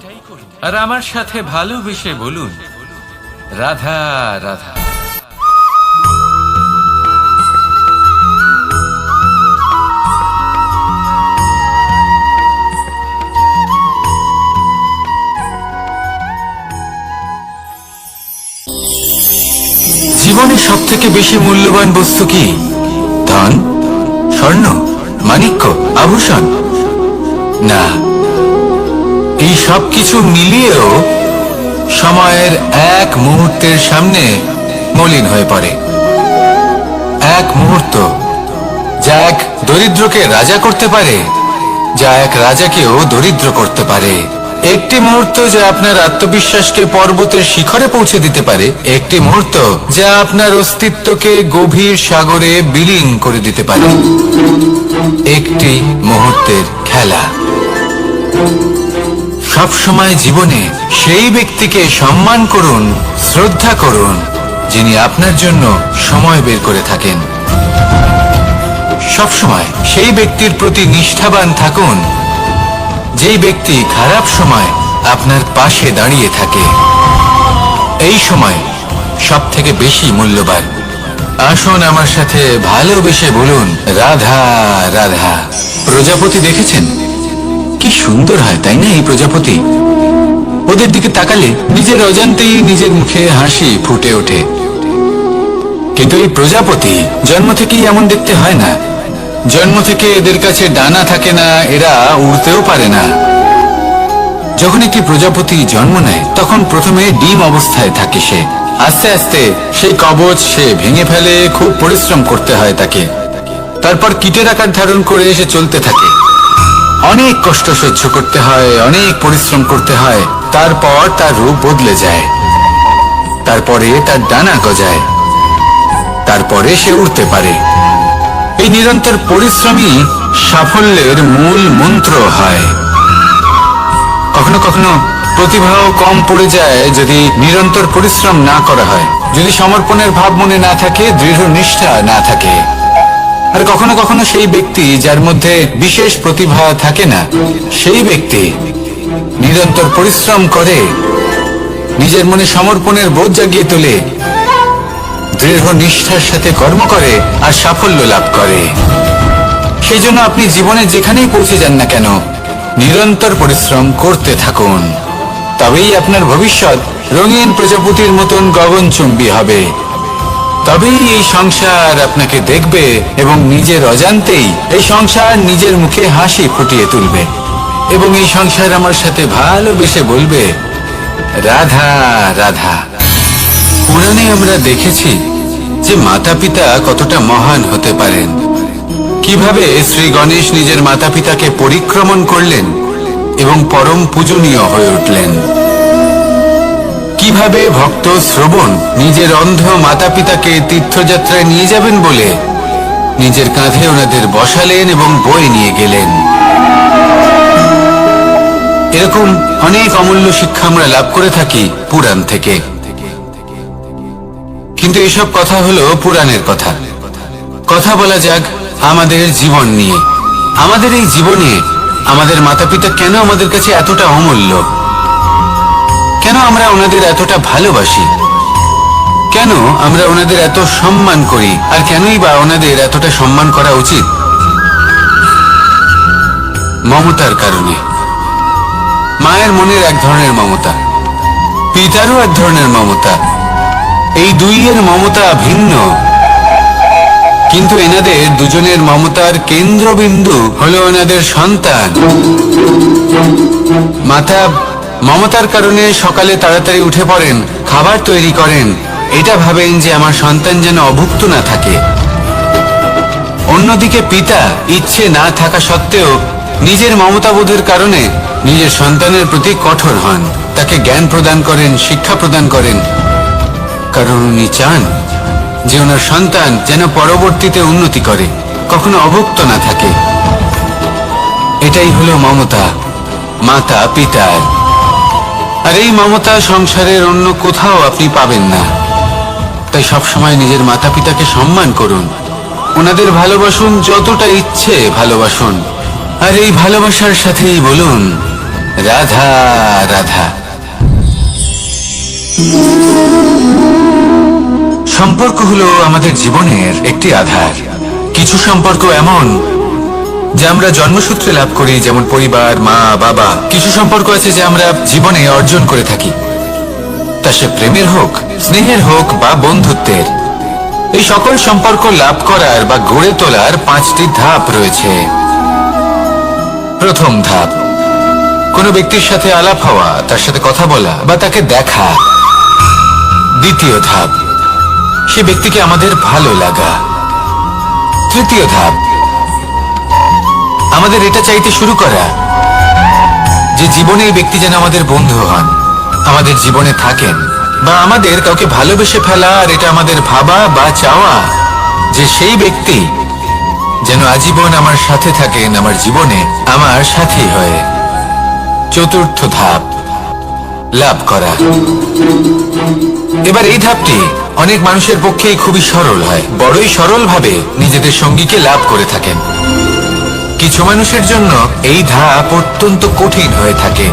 আর আমার সাথে ভালোবেসে বলুন, রাধা রাধা। জীবনের সব থেকে বেশি মূল্যবান বস্তু কি? ধন, স্বর্ণ, মাণিক্য, আভূষণ? না, এই সব কিছু মিলিয়েও সময়ের এক মুহূর্তের সামনে মলিন হয়ে পড়ে। এক মুহূর্ত যা এক দরিদ্রকে রাজা করতে পারে, যা এক রাজাকেও দরিদ্র করতে পারে। একটি মুহূর্ত যা আপনার আত্মবিশ্বাসকে পর্বতের শিখরে পৌঁছে দিতে পারে, একটি মুহূর্ত যা আপনার অস্তিত্বকে গভীর সাগরে বিলীন করে দিতে পারে। একটি মুহূর্তের খেলা। সব সময় জীবনে সেই ব্যক্তিকে সম্মান করুন, শ্রদ্ধা করুন, যিনি আপনার জন্য সময় বের করে থাকেন। সব সময় সেই ব্যক্তির প্রতি নিষ্ঠাবান থাকুন, যেই ব্যক্তি খারাপ সময় আপনার পাশে দাঁড়িয়ে থাকে। এই সময় সব থেকে বেশি মূল্যবান। আসুন আমার সাথে ভালোবেসে বলুন, রাধা রাধা। প্রজাপতি দেখেছেন? কি সুন্দর হয়, তাই না? এই প্রজাপতি, ওদের দিকে তাকালে নিজের অজান্তেই নিজের মুখে হাসি ফুটে ওঠে। কিন্তু এই প্রজাপতি জন্ম থেকেই এমন দেখতে হয় না। জন্ম থেকে এদের কাছে ডানা থাকে না, এরা উড়তেও পারে না। যখন একটি প্রজাপতি জন্ম নেয় তখন প্রথমে ডিম অবস্থায় থাকে সে। আস্তে আস্তে সেই কবচ সে ভেঙে ফেলে, খুব পরিশ্রম করতে হয় তাকে। তারপর কীটের আকার ধারণ করে সে চলতে থাকে। অনেক কষ্ট সহ্য করতে হয়, অনেক পরিশ্রম করতে হয়। তারপর তার রূপ বদলে যায়, তারপরে তার ডানা গজায়, তারপরে সে উড়তে পারে। এই নিরন্তর পরিশ্রমই সাফল্যের মূল মন্ত্র হয়। কখনো কখনো প্রতিভাও কম পড়ে যায় যদি নিরন্তর পরিশ্রম না করা হয়, যদি সমর্পণের ভাব মনে না থাকে, দৃঢ় নিষ্ঠা না থাকে। আর কখনো কখনো সেই ব্যক্তি যার মধ্যে বিশেষ প্রতিভা থাকে না, সেই ব্যক্তি নিরন্তর পরিশ্রম করে, নিজের মনে সমর্পণের বোধ জাগিয়ে তোলে, দৃঢ় নিষ্ঠার সাথে কর্ম করে আর সাফল্য লাভ করে। সেই জন্য আপনি জীবনে যেখানেই পৌঁছে যান না কেন, নিরন্তর পরিশ্রম করতে থাকুন। তবেই আপনার ভবিষ্যৎ রঙিন প্রজাপতির মতন গগনচুম্বী হবে। তবেই এই সংসার আপনাকে দেখবে এবং নিজের অজান্তেই এই সংসার নিজের মুখে হাসি ফুটিয়ে তুলবে এবং এই সংসার আমার সাথে ভালোবেসে বলবে, রাধা রাধা। পুরাণে আমরা দেখেছি যে মাতা পিতা কতটা মহান হতে পারেন। কিভাবে শ্রী গণেশ নিজের মাতা পিতাকে পরিক্রমণ করলেন এবং পরম পূজনীয় হয়ে উঠলেন। কিভাবে ভক্ত শ্রবণ নিজের অন্ধ মাতা পিতাকে তীর্থযাত্রায় নিয়ে যাবেন বলে নিজের কাঁধে ওনাদের বসালেন এবং বয়ে নিয়ে গেলেন। এরকম অনেক অমূল্য শিক্ষা আমরা লাভ করে থাকি পুরাণ থেকে। কিন্তু এসব কথা হলো পুরাণের কথা। কথা বলা যাক আমাদের জীবন নিয়ে। আমাদের এই জীবনে আমাদের মাতা পিতা কেন আমাদের কাছে এতটা অমূল্য? কেন আমরা ওনাদের এতটা ভালোবাসি? কেন আমরা ওনাদের এত সম্মান করি? আর কেনই বা ওনাদের এতটা সম্মান করা উচিত? মমতার কারণে। মায়ের মনের এক ধরনের মমতা, পিতারও এক ধরনের মমতা। এই দুইয়ের মমতা ভিন্ন, কিন্তু এনাদের দুজনের মমতার কেন্দ্রবিন্দু হলো এনাদের সন্তান। মাতা মমতার কারণে সকালে তাড়াতাড়ি উঠে পড়েন, খাবার তৈরি করেন, এটা ভাবেন যে আমার সন্তান যেন অভুক্ত না থাকে। অন্যদিকে পিতা ইচ্ছে না থাকা সত্ত্বেও নিজের মমতাবোধের কারণে নিজের সন্তানের প্রতি কঠোর হন, তাকে জ্ঞান প্রদান করেন, শিক্ষা প্রদান করেন, কারণ উনি চান যে ওনার সন্তান যেন পরবর্তীতে উন্নতি করে, কখনো অভুক্ত না থাকে। এটাই হলো মমতা মাতা পিতার। আর এই মমতা সংসারের অন্য কোথাও আপনি পাবেন না। তাই সবসময় নিজের মাতা পিতাকে সম্মান করুন, ওনাদের ভালোবাসুন, যতটা ইচ্ছে ভালোবাসুন। আর এই ভালোবাসার সাথেই বলুন রাধা রাধা। সম্পর্ক হলো আমাদের জীবনের একটি আধার। কিছু সম্পর্ক এমন যা আমরা জন্মসূত্রে লাভ করি, যেমন পরিবার, মা বাবা। কিছু সম্পর্ক আছে যে আমরা জীবনে অর্জন করে থাকি, তা সে প্রেমের হোক, স্নেহের হোক বা বন্ধুত্বের। এই সকল সম্পর্ক লাভ করার বা গড়ে তোলার 5টি ধাপ রয়েছে। প্রথম ধাপ, কোনো ব্যক্তির সাথে আলাপ হওয়া, তার সাথে কথা বলা বা তাকে দেখা। দ্বিতীয় ধাপ, সে ব্যক্তিকে আমাদের ভালো লাগা। তৃতীয় ধাপ, আমাদের এটা চাইতে শুরু করা যে জীবনে এই ব্যক্তি যেন আমাদের বন্ধু হন, আমাদের জীবনে থাকেন, বা আমাদের কাউকে ভালোবেসে ফেলা। আর এটা আমাদের ভাবা বা চাওয়া যে সেই ব্যক্তি যেন আজীবন আমার সাথে থাকেন, আমার জীবনে আমার সাথী হয়ে। চতুর্থ ধাপ, লাভ করা। এবার এই ধাপটি অনেক মানুষের পক্ষেই খুবই সরল হয়, বড়ই সরল ভাবে নিজেদের সঙ্গীকে লাভ করে থাকেন। কিছু মানুষের জন্য এই ধাপ অত্যন্ত কঠিন হয়ে থাকে।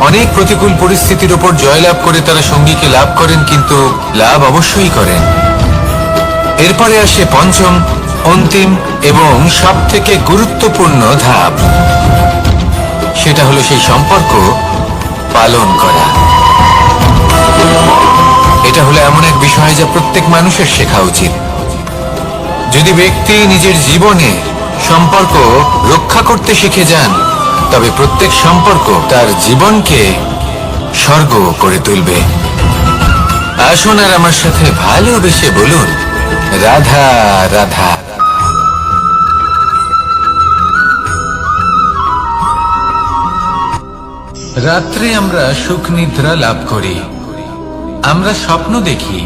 অনেক প্রতিকূল পরিস্থিতির উপর জয়লাভ করে তারা সঙ্গীকে লাভ করেন, কিন্তু লাভ অবশ্যই করেন। এরপরে আসে পঞ্চম, অন্তিম এবং সবথেকে গুরুত্বপূর্ণ ধাপ। সেটা হলো সেই সম্পর্ক পালন করা। এটা হলো এমন এক বিষয় যা প্রত্যেক মানুষের শেখা উচিত। যদি ব্যক্তি নিজের জীবনে সম্পর্ক রক্ষা করতে শিখে যান, তবে প্রত্যেক সম্পর্ক তার জীবনকে স্বর্গ করে তুলবে। আসুন আর আমার সাথে ভালোবেসে বলুন রাধা রাধা। রাত্রে আমরা সুখ নিদ্রা লাভ করি, আমরা স্বপ্ন দেখি,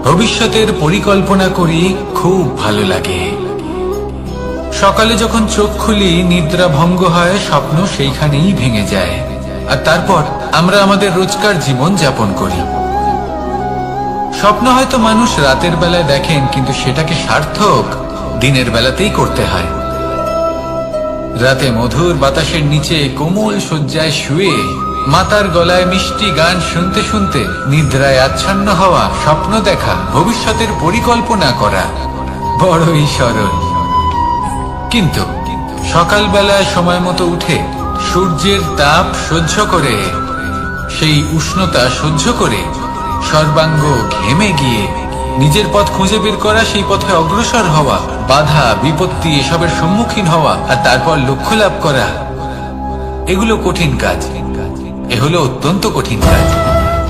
ভবিষ্যতের পরিকল্পনা করি, খুব ভালো লাগে। সকালে যখন চোখ খুলি, নিদ্রা ভঙ্গ হয়, স্বপ্ন সেইখানেই ভেঙে যায়। আর তারপর আমরা আমাদের রোজকার জীবন যাপন করি। স্বপ্ন হয়তো মানুষ রাতের বেলায় দেখেন, কিন্তু সেটাকে সার্থক দিনের বেলাতেই করতে হয়। রাতে মধুর বাতাসের নিচে কোমল শয্যায় শুয়ে মাতার গলায় মিষ্টি গান শুনতে শুনতে নিদ্রায় আচ্ছন্ন হওয়া, স্বপ্ন দেখা, ভবিষ্যতের পরিকল্পনা করা বড়ই সরল। কিন্তু সকালবেলায় সময় মতো উঠে সূর্যের তাপ সহ্য করে, সেই উষ্ণতা সহ্য করে সর্বাঙ্গ ঘেমে গিয়ে নিজের পথ খুঁজে বের করা, সেই পথে অগ্রসর হওয়া, বাধা বিপত্তি এসবের সম্মুখীন হওয়া, আর তারপর লক্ষ্য লাভ করা, এগুলো কঠিন কাজ। এ হলো অত্যন্ত কঠিন কাজ।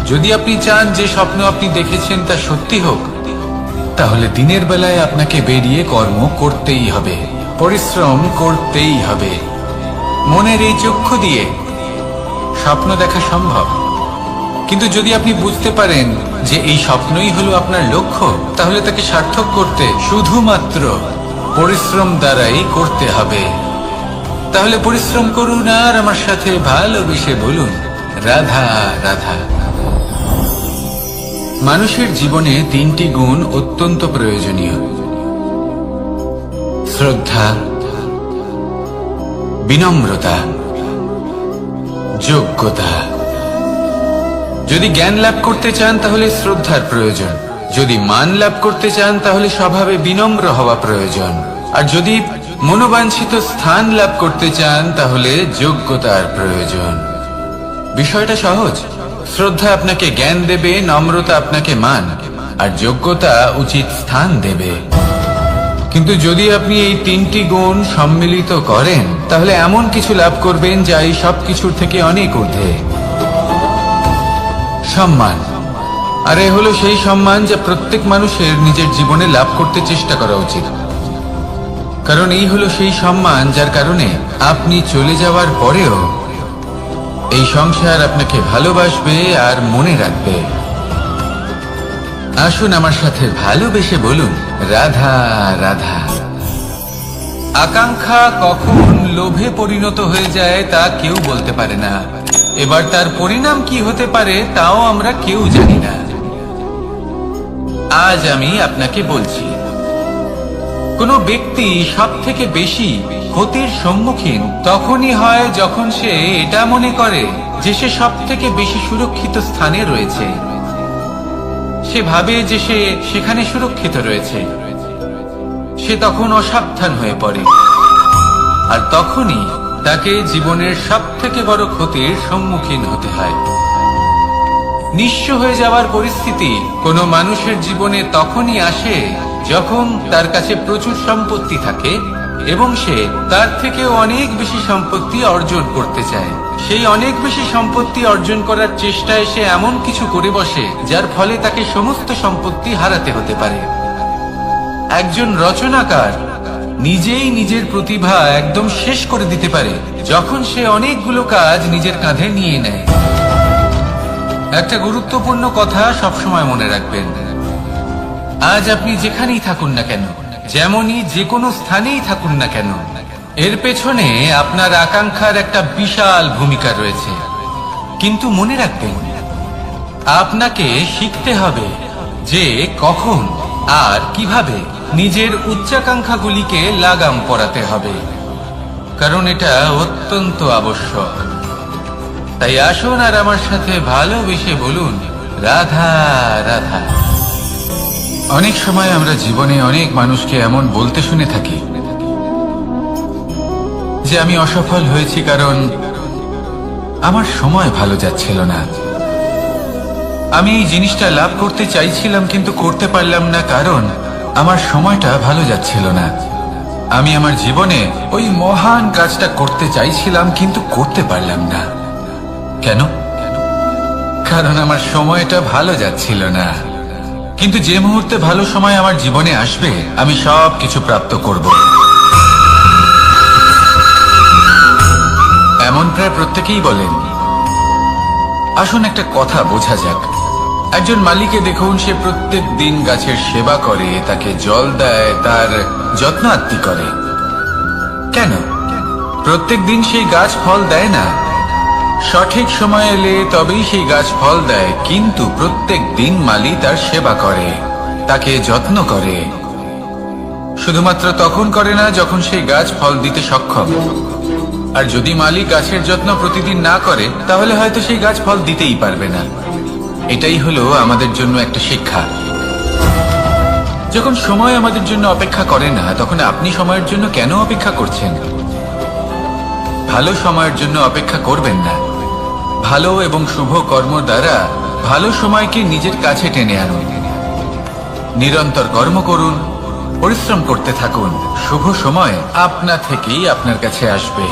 যদি আপনি চান যে স্বপ্ন আপনি দেখেছেন তা সত্যি হোক, তাহলে দিনের বেলায় আপনাকে বেরিয়ে কর্ম করতেই হবে, পরিশ্রম করতেই হবে। মনের এই চক্ষু দিয়ে স্বপ্ন দেখা সম্ভব, কিন্তু যদি আপনি বুঝতে পারেন যে এই স্বপ্নই হলো আপনার লক্ষ্য, তাহলে তাকে সার্থক করতে শুধুমাত্র পরিশ্রম দ্বারাই করতে হবে। তাহলে পরিশ্রম করুন আর আমার সাথে ভালোবেসে বলুন রাধা রাধা। মানুষের জীবনে তিনটি গুণ অত্যন্ত প্রয়োজনীয়: শ্রদ্ধা, বিনম্রতা, যোগ্যতা। যদি জ্ঞান লাভ করতে চান তাহলে শ্রদ্ধার প্রয়োজন, যদি মান লাভ করতে চান তাহলে স্বভাবে বিনম্র হওয়া প্রয়োজন, আর যদি মনোবাঞ্ছিত স্থান লাভ করতে চান তাহলে যোগ্যতার প্রয়োজন। বিষয়টা সহজ। শ্রদ্ধা আপনাকে জ্ঞান দেবে, নম্রতা আপনাকে মান, আর যোগ্যতা উচিত স্থান দেবে। কিন্তু যদি আপনি এই তিনটি গুণ সম্মিলিত করেন তাহলে এমন কিছু লাভ করবেন যা এই সব কিছুর থেকে অনেক ঊর্ধ্বে: সম্মান। আর এ হলো সেই সম্মান যা প্রত্যেক মানুষের নিজের জীবনে লাভ করতে চেষ্টা করা উচিত, কারণ এই হলো সেই সম্মান যার কারণে আপনি চলে যাওয়ার পরেও এই সংসার আপনাকে ভালোবাসবে আর মনে রাখবে। আসুন আমার সাথে ভালোবেসে বলুন, রাধা রাধা। আকাঙ্ক্ষা কখন লোভে পরিণত হয়ে যায় তা কেউ বলতে পারে না। এবার তার পরিণাম কি হতে পারে তাও আমরা কেউ জানি না। আজ আমি আপনাকে বলছি, কোনো ব্যক্তি সব থেকে বেশি ক্ষতির সম্মুখীন তখনই হয় যখন সে এটা মনে করে যে সে সব থেকে বেশি সুরক্ষিত স্থানে রয়েছে। সে ভাবে যে সে সেখানে সুরক্ষিত রয়েছে। সে তখন অসাবধান হয়ে পড়ে, আর তখনই তাকে জীবনের সব থেকে বড় ক্ষতির সম্মুখীন হতে হয়। নিঃস্ব হয়ে যাওয়ার পরিস্থিতি কোনো মানুষের জীবনে তখনই আসে যখন তার কাছে প্রচুর সম্পত্তি থাকে এবং সে তার থেকেও অনেক বেশি সম্পত্তি অর্জন করতে চায়। সেই অনেক বেশি সম্পত্তি অর্জন করার চেষ্টায় সে এমন কিছু করে বসে যার ফলে তাকে সমস্ত সম্পত্তি হারাতে হতে পারে। একজন রচনাকার নিজেই নিজের প্রতিভা একদম শেষ করে দিতে পারে যখন সে অনেকগুলো কাজ নিজের কাঁধে নিয়ে নেয়। একটা গুরুত্বপূর্ণ কথা সবসময় মনে রাখবেন, আজ আপনি যেখানেই থাকুন না কেন, যেমনই যে কোনো স্থানেই থাকুন না কেন, এর পেছনে আপনার আকাঙ্ক্ষার একটা বিশাল ভূমিকা রয়েছে। কিন্তু মনে রাখবেন, আপনাকে শিখতে হবে যে কখন আর কিভাবে নিজের উচ্চাকাঙ্ক্ষাগুলিকে লাগাম পরাতে হবে, কারণ এটা অত্যন্ত আবশ্যক। তাই আসুন আর আমার সাথে ভালোবেসে বলুন, রাধা রাধা। অনেক সময় আমরা জীবনে অনেক মানুষকে এমন বলতে শুনে থাকি যে আমি অসফল হয়েছি কারণ আমার সময় ভালো যাচ্ছিল না। আমি এই জিনিসটা লাভ করতে চাইছিলাম কিন্তু করতে পারলাম না কারণ আমার সময়টা ভালো যাচ্ছিল না। আমি আমার জীবনে ওই মহান কাজটা করতে চাইছিলাম কিন্তু করতে পারলাম না। কেন? কারণ আমার সময়টা ভালো যাচ্ছিল না। কিন্তু যে মুহূর্তে ভালো সময় আমার জীবনে আসবে আমি সব কিছু প্রাপ্ত করব। এমন প্রায় প্রত্যেকেই বলেন। আসুন একটা কথা বোঝা যাক। একজন মালিকে দেখুন, সে প্রত্যেক দিন গাছের সেবা করে, তাকে জল দেয়, তার যত্ন আত্তি করে। কেন? প্রত্যেক দিন সেই গাছ ফল দেয় না। সঠিক সময় এলে তবেই সেই গাছ ফল দেয়, কিন্তু প্রত্যেক দিন মালি তার সেবা করে, তাকে যত্ন করে। শুধুমাত্র তখন করে না যখন সেই গাছ ফল দিতে সক্ষম। আর যদি মালি গাছের যত্ন প্রতিদিন না করে তাহলে হয়তো সেই গাছ ফল দিতেই পারবে না। এটাই হলো আমাদের জন্য একটা শিক্ষা। যখন সময় আমাদের জন্য অপেক্ষা করে না তখন আপনি সময়ের জন্য কেন অপেক্ষা করছেন? ভালো সময়ের জন্য অপেক্ষা করবেন না। ভালো এবং শুভ কর্ম দ্বারা ভালো সময়কে নিজের কাছে টেনে আনুন। নিরন্তর কর্ম করুন, পরিশ্রম করতে থাকুন। শুভ সময় আপনা থেকেই আপনার কাছে আসবে।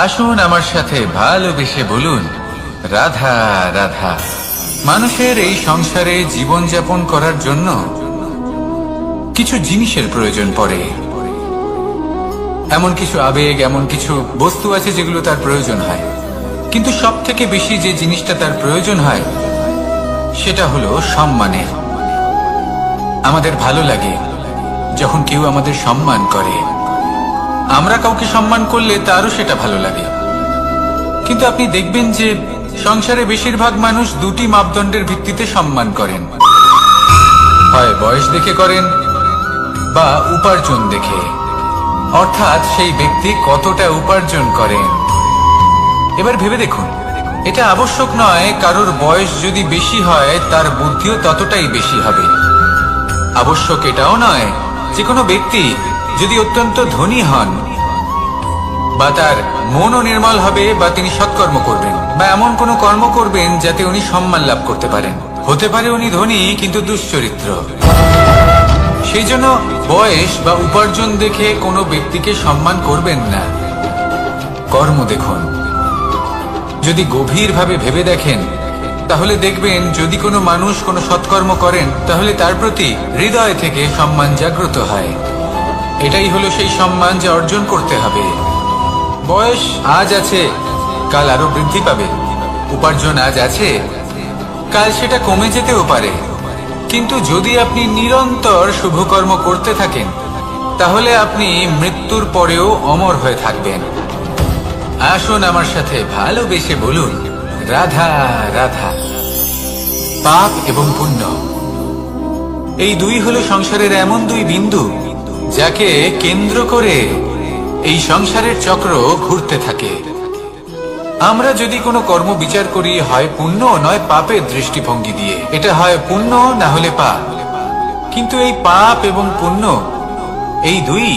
আসুন আমার সাথে ভালোবেসে বলুন, রাধা রাধা। মানুষের এই সংসারে জীবনযাপন করার জন্য কিছু জিনিসের প্রয়োজন পড়ে। এমন কিছু আবেগ, এমন কিছু বস্তু আছে যেগুলো তার প্রয়োজন হয়। কিন্তু সব থেকে বেশি যে জিনিসটা তার প্রয়োজন হয় সেটা হলো সম্মানের। আমাদের ভালো লাগে যখন কেউ আমাদের সম্মান করে। আমরা কাউকে সম্মান করলে তারও সেটা ভালো লাগে। কিন্তু আপনি দেখবেন যে সংসারে বেশিরভাগ মানুষ দুটি মাপদণ্ডের ভিত্তিতে সম্মান করেন, হয় বয়স দেখে করেন বা উপার্জন দেখে, অর্থাৎ সেই ব্যক্তি কতটা উপার্জন করেন। এবার ভেবে দেখুন, এটা আবশ্যক নয় কারোর বয়স যদি বেশি হয় তার বুদ্ধিও ততটাই বেশি হবে। আবশ্যক এটাও নয় যে কোনো ব্যক্তি যদি অত্যন্ত ধনী হন বা তার মনও নির্মল হবে বা তিনি সৎকর্ম করবেন বা এমন কোনো কর্ম করবেন যাতে উনি সম্মান লাভ করতে পারেন। হতে পারে উনি ধনী কিন্তু দুশ্চরিত্র। সেই জন্য বয়স বা উপার্জন দেখে কোনো ব্যক্তিকে সম্মান করবেন না, কর্ম দেখুন। যদি গভীরভাবে ভেবে দেখেন তাহলে দেখবেন যদি কোনো মানুষ কোনো সৎকর্ম করেন তাহলে তার প্রতি হৃদয় থেকে সম্মান জাগ্রত হয়। এটাই হলো সেই সম্মান যা অর্জন করতে হবে। বয়স আজ আছে, কাল আরো বৃদ্ধি পাবে। উপার্জন আজ আছে, কাল সেটা কমে যেতেও পারে। কিন্তু যদি আপনি নিরন্তর শুভকর্ম করতে থাকেন তাহলে আপনি মৃত্যুর পরেও অমর হয়ে থাকবেন। আসুন আমার সাথে ভালোবেসে বলুন, রাধা রাধা। পাপ এবং পুণ্য, এই দুই হলো সংসারের এমন দুই বিন্দু যাকে কেন্দ্র করে এই সংসারের চক্র ঘুরতে থাকে। আমরা যদি কোনো কর্ম বিচার করি হয় পুণ্য নয় পাপের দৃষ্টিভঙ্গি দিয়ে, এটা হয় পুণ্য না হলে পাপ। কিন্তু এই পাপ এবং পুণ্য এই দুই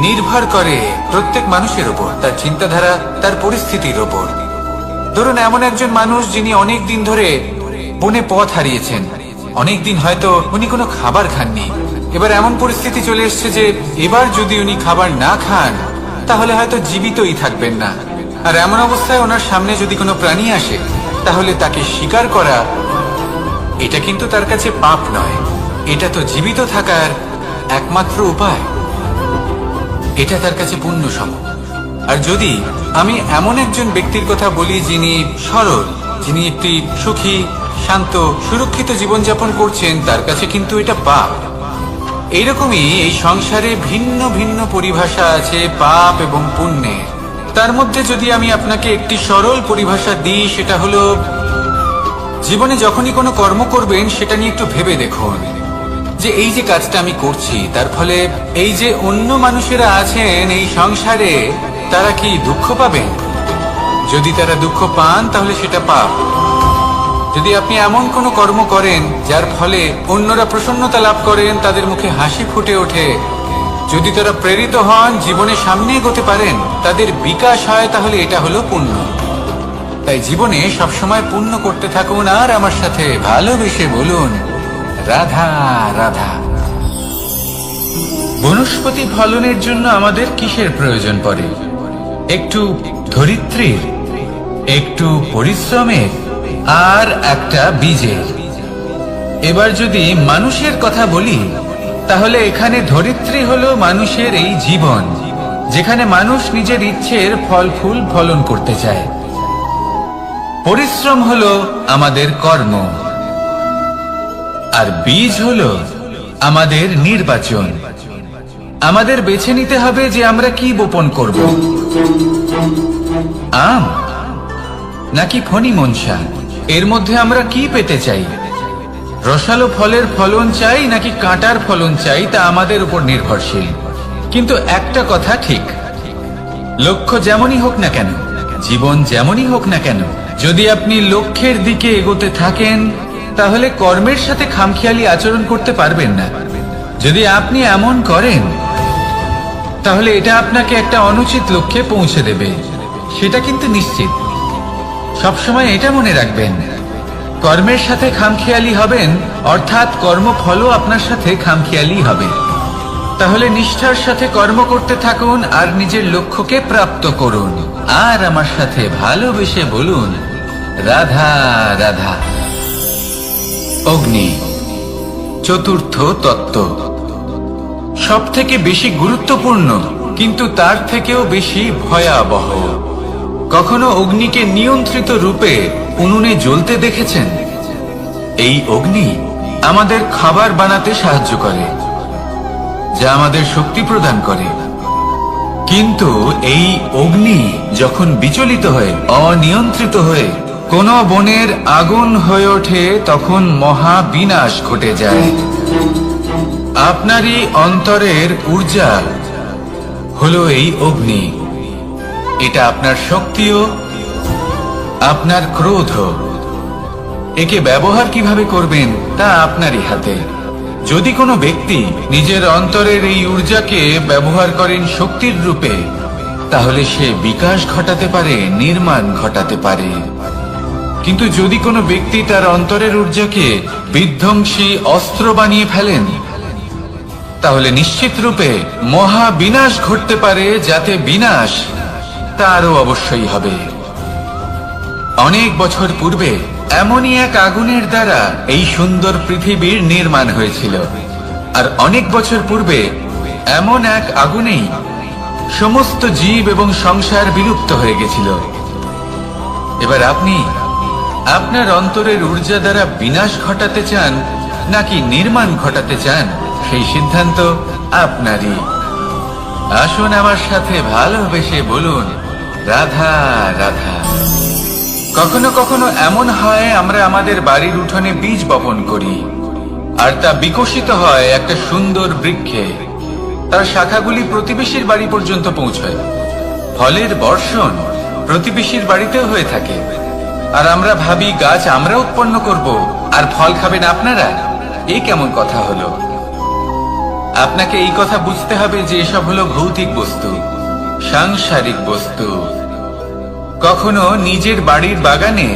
নির্ভর করে প্রত্যেক মানুষের উপর, তার চিন্তাধারা, তার পরিস্থিতির উপর। ধরুন এমন একজন মানুষ যিনি অনেক দিন ধরে বনে পথ হারিয়েছেন, অনেক দিন হয়তো উনি কোনো খাবার খাননি। এবার এমন পরিস্থিতি চলে এসছে যে এবার যদি উনি খাবার না খান তাহলে হয়তো জীবিতই থাকবেন না। আর এমন অবস্থায় ওনার সামনে যদি কোনো প্রাণী আসে তাহলে তাকে শিকার করা, এটা কিন্তু তার কাছে পাপ নয়, এটা তো জীবিত থাকার একমাত্র উপায়। এটা তার কাছে পুণ্য সম। আর যদি আমি এমন একজন ব্যক্তির কথা বলি যিনি সরল, যিনি একটি সুখী, শান্ত, সুরক্ষিত জীবনযাপন করছেন, তার কাছে কিন্তু এটা পাপ। এইরকমই এই সংসারে ভিন্ন ভিন্ন পরিভাষা আছে পাপ এবং পুণ্যের। তার মধ্যে যদি আমি আপনাকে একটি সরল পরিভাষা দিই, সেটা হলো জীবনে যখনই কোনো কর্ম করবেন সেটা নিয়ে একটু ভেবে দেখুন যে এই যে কাজটা আমি করছি তার ফলে এই যে অন্য মানুষেরা আছেন এই সংসারে তারা কি দুঃখ পাবেন? যদি তারা দুঃখ পান তাহলে সেটা পাপ। যদি আপনি এমন কোনো কর্ম করেন যার ফলে অন্যরা প্রসন্নতা লাভ করেন, তাদের মুখে হাসি ফুটে ওঠে, যদি তারা প্রেরিত হন, জীবনে সামনে এগোতে পারেন, তাদের বিকাশ হয়, তাহলে এটা হলো পুণ্য। তাই জীবনে সবসময় পুণ্য করতে থাকুন আর আমার সাথে ভালোবেসে বলুন, রাধা রাধা। বনস্পতি ফলনের জন্য আমাদের কিসের প্রয়োজন পড়ে? একটু ধরিত্রীর, একটু পরিশ্রমের আর একটা বীজের। এবার যদি মানুষের কথা বলি তাহলে এখানে ধরিত্রী হলো মানুষের এই জীবন, যেখানে মানুষ নিজের ইচ্ছের ফল ফুল ফলন করতে চায়। পরিশ্রম হলো আমাদের কর্ম, আর বীজ হলো আমাদের নির্বাচন। আমাদের বেছে নিতে হবে যে আমরা কি বপন করব, আম নাকি ফণি মনসা। এর মধ্যে আমরা কি পেতে চাই? রসালো ফলের ফলন চাই নাকি কাঁটার ফলন চাই, তা আমাদের উপর নির্ভরশীল। কিন্তু একটা কথা ঠিক, লক্ষ্য যেমনই হোক না কেন, জীবন যেমনই হোক না কেন, যদি আপনি লক্ষ্যের দিকে এগোতে থাকেন তাহলে কর্মের সাথে খামখেয়ালি আচরণ করতে পারবেন না। যদি আপনি এমন করেন তাহলে এটা আপনাকে একটা অনুচিত লক্ষ্যে পৌঁছে দেবে, সেটা কিন্তু নিশ্চিত। সবসময় এটা মনে রাখবেন, কর্মের সাথে খামখেয়ালি হবেন অর্থাৎ কর্মফলও আপনার সাথে খামখেয়ালি হবে। তাহলে নিষ্ঠার সাথে কর্ম করতে থাকুন আর নিজের লক্ষ্যকে প্রাপ্ত করুন। আর আমার সাথে ভালোবেসে বলুন, রাধা রাধা। অগ্নি, চতুর্থ তত্ত্ব, সব থেকে বেশি গুরুত্বপূর্ণ কিন্তু তার থেকেও বেশি ভয়াবহ। কখনো অগ্নিকে নিয়ন্ত্রিত রূপে উনুনে জ্বলতে দেখেছেন? এই অগ্নি আমাদের খাবার বানাতে সাহায্য করে, যা আমাদের শক্তি প্রদান করে। কিন্তু এই অগ্নি যখন বিচলিত হয়ে, অনিয়ন্ত্রিত হয়ে কোনো বনের আগুন হয়ে ওঠে তখন মহা বিনাশ ঘটে যায়। আপনারই অন্তরের ঊর্জা হলো এই অগ্নি। এটা আপনার শক্তিও, আপনার ক্রোধ। একে ব্যবহার কিভাবে করবেন তা আপনারই হাতে। যদি কোনো ব্যক্তি নিজের অন্তরের এই ঊর্জাকে ব্যবহার করেন শক্তির রূপে, তাহলে সে বিকাশ ঘটাতে পারে, নির্মাণ ঘটাতে পারে। কিন্তু যদি কোনো ব্যক্তি তার অন্তরের ঊর্জাকে বিধ্বংসী অস্ত্র বানিয়ে ফেলেন, তাহলে নিশ্চিত রূপে মহা বিনাশ ঘটতে পারে, যাতে বিনাশ তারও অবশ্যই হবে। অনেক বছর পূর্বে এমনই এক আগুনের দ্বারা এই সুন্দর পৃথিবীর নির্মাণ হয়েছিল। আর অনেক বছর পূর্বে এমন এক আগুনেই সমস্ত জীব এবং সংসার বিলুপ্ত হয়ে গেছিল। এবার আপনি আপনার অন্তরের ঊর্জা দ্বারা বিনাশ ঘটাতে চান নাকি নির্মাণ ঘটাতে চান, সেই সিদ্ধান্ত আপনারই। আসুন আমার সাথে ভালোবেসে বলুন, রাধা রাধা। কখনো কখনো এমন হয় আমরা আমাদের বাড়ির উঠোনে বীজ বপন করি, আর তা বিকশিত হয় একটা সুন্দর বৃক্ষে। তার শাখাগুলি প্রতিবেশীর বাড়ি পর্যন্ত পৌঁছায়। ফলের বর্ষণ প্রতিবেশীর বাড়িতেও হয়ে থাকে। আর আমরা ভাবি গাছ আমরা উৎপন্ন করব, আর ফল খাবেন আপনারা। এই কেমন কথা হলো? আপনাকে এই কথা বুঝতে হবে যে এসব হলো ভৌতিক বস্তু, সাংসারিক বস্তু। কখনো নিজের বাড়ির বাগানে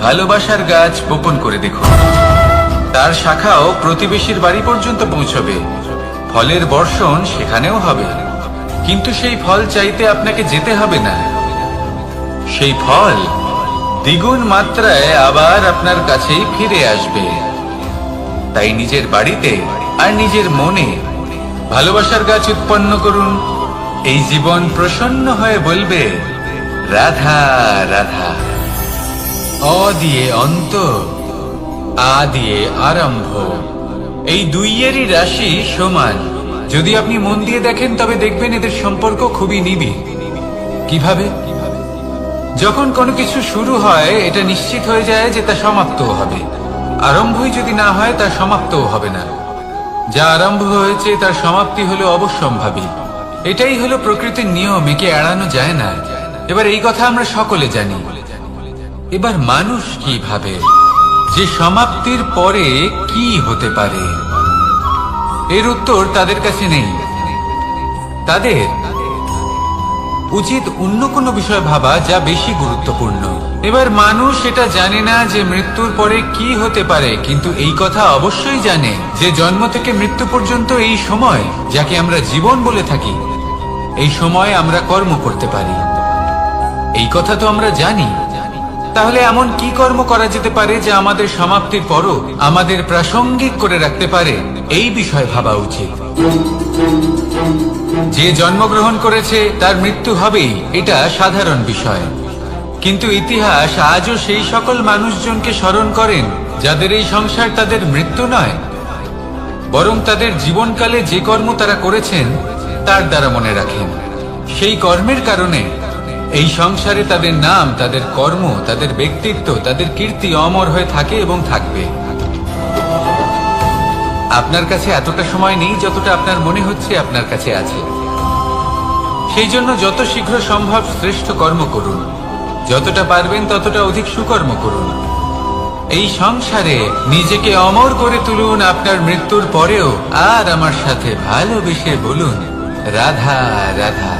ভালোবাসার গাছ বপন করে দেখুন। তার শাখাও প্রতিবেশীর বাড়ি পর্যন্ত পৌঁছবে, ফলের বর্ষণ সেখানেও হবে। কিন্তু সেই ফল চাইতে আপনাকে যেতে হবে না, সেই ফল দ্বিগুণ মাত্রায় আবার আপনার কাছেই ফিরে আসবে। তাই নিজের বাড়িতে আর নিজের মনে ভালোবাসার গাছ উৎপন্ন করুন। এই জীবন প্রসন্ন হয়ে বলবে, রাধা রাধা। অ দিয়ে অন্ত, আ দিয়ে আরম্ভ, এই দুইয়েরই রাশি সমান। যদি আপনি মন দিয়ে দেখেন তবে দেখবেন এদের সম্পর্ক খুবই নিবিড়। কিভাবে? যখন কোনো কিছু শুরু হয় এটা নিশ্চিত হয়ে যায় যে তা সমাপ্তও হবে। আরম্ভই যদি না হয় তা সমাপ্তও হবে না। যা আরম্ভ হয়েছে তার সমাপ্তি হলো অবশ্যম্ভাবী। এটাই হলো প্রকৃতির নিয়ম, একে এড়ানো যায় না। এবার এই কথা আমরা সকলে জানি। এবার মানুষ কি ভাবে যে সমাপ্তির পরে কি হতে পারে, এর উত্তর তাদের কাছে নেই। তাদের উচিত অন্য কোনো বিষয় ভাবা যা বেশি গুরুত্বপূর্ণ। এবার মানুষ এটা জানে না যে মৃত্যুর পরে কি হতে পারে, কিন্তু এই কথা অবশ্যই জানে যে জন্ম থেকে মৃত্যু পর্যন্ত এই সময়, যাকে আমরা জীবন বলে থাকি, এই সময় আমরা কর্ম করতে পারি। এই কথা তো আমরা জানি। তাহলে এমন কি কর্ম করা যেতে পারে যা আমাদের সমাপ্তির পরও আমাদের প্রাসঙ্গিক করে রাখতে পারে, এই বিষয় ভাবা উচিত। যে জন্মগ্রহণ করেছে তার মৃত্যু হবেই, এটা সাধারণ বিষয়। কিন্তু ইতিহাস আজও সেই সকল মানুষজনকে স্মরণ করেন যাদের এই সংসার তাদের মৃত্যু নয়, বরং তাদের জীবনকালে যে কর্ম তারা করেছেন তার দ্বারা মনে রাখেন। সেই কর্মের কারণে এই সংসারে তাদের নাম, তাদের কর্ম, তাদের ব্যক্তিত্ব, তাদের কীর্তি অমর হয়ে থাকে এবং থাকবে। আপনার কাছে এতটা সময় নেই যতটা আপনার মনে হচ্ছে আপনার কাছে আছে। সেই জন্য যত শীঘ্র সম্ভব শ্রেষ্ঠ কর্ম করুন, যতটা পারবেন ততটা অধিক সুকর্ম করুন। এই সংসারে নিজেকে অমর করে তুলুন আপনার মৃত্যুর পরেও। আর আমার সাথে ভালোবেসে বলুন, রাধা রাধা।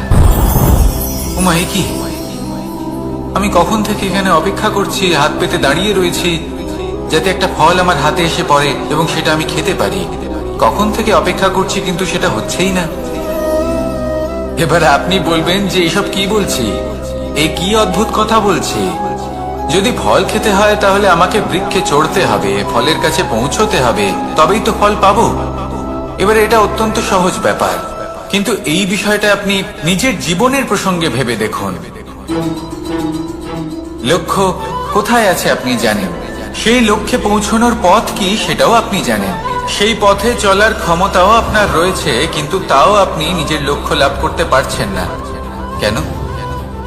উমা, এ কি? আমি কখন থেকে এখানে অপেক্ষা করছি, হাত পেতে দাঁড়িয়ে রয়েছি যাতে একটা ফল আমার হাতে এসে পড়ে এবং সেটা আমি খেতে পারি। কখন থেকে অপেক্ষা করছি, কিন্তু সেটা হচ্ছেই না। এবার আপনি বলবেন যে এসব কি বলছি, এই কি অদ্ভুত কথা বলছি। যদি ফল খেতে হয় তাহলে আমাকে বৃক্ষে চড়তে হবে, ফলের কাছে পৌঁছতে হবে, তবেই তো ফল পাবো। এবার এটা অত্যন্ত সহজ ব্যাপার, কিন্তু এই বিষয়টা আপনি নিজের জীবনের প্রসঙ্গে ভেবে দেখুন। লক্ষ্য কোথায় আছে আপনি জানেন, সেই লক্ষ্যে পৌঁছানোর পথ কি সেটাও আপনি জানেন, সেই পথে চলার ক্ষমতাও আপনার রয়েছে, কিন্তু তাও আপনি নিজের লক্ষ্য লাভ করতে পারছেন না। কেন?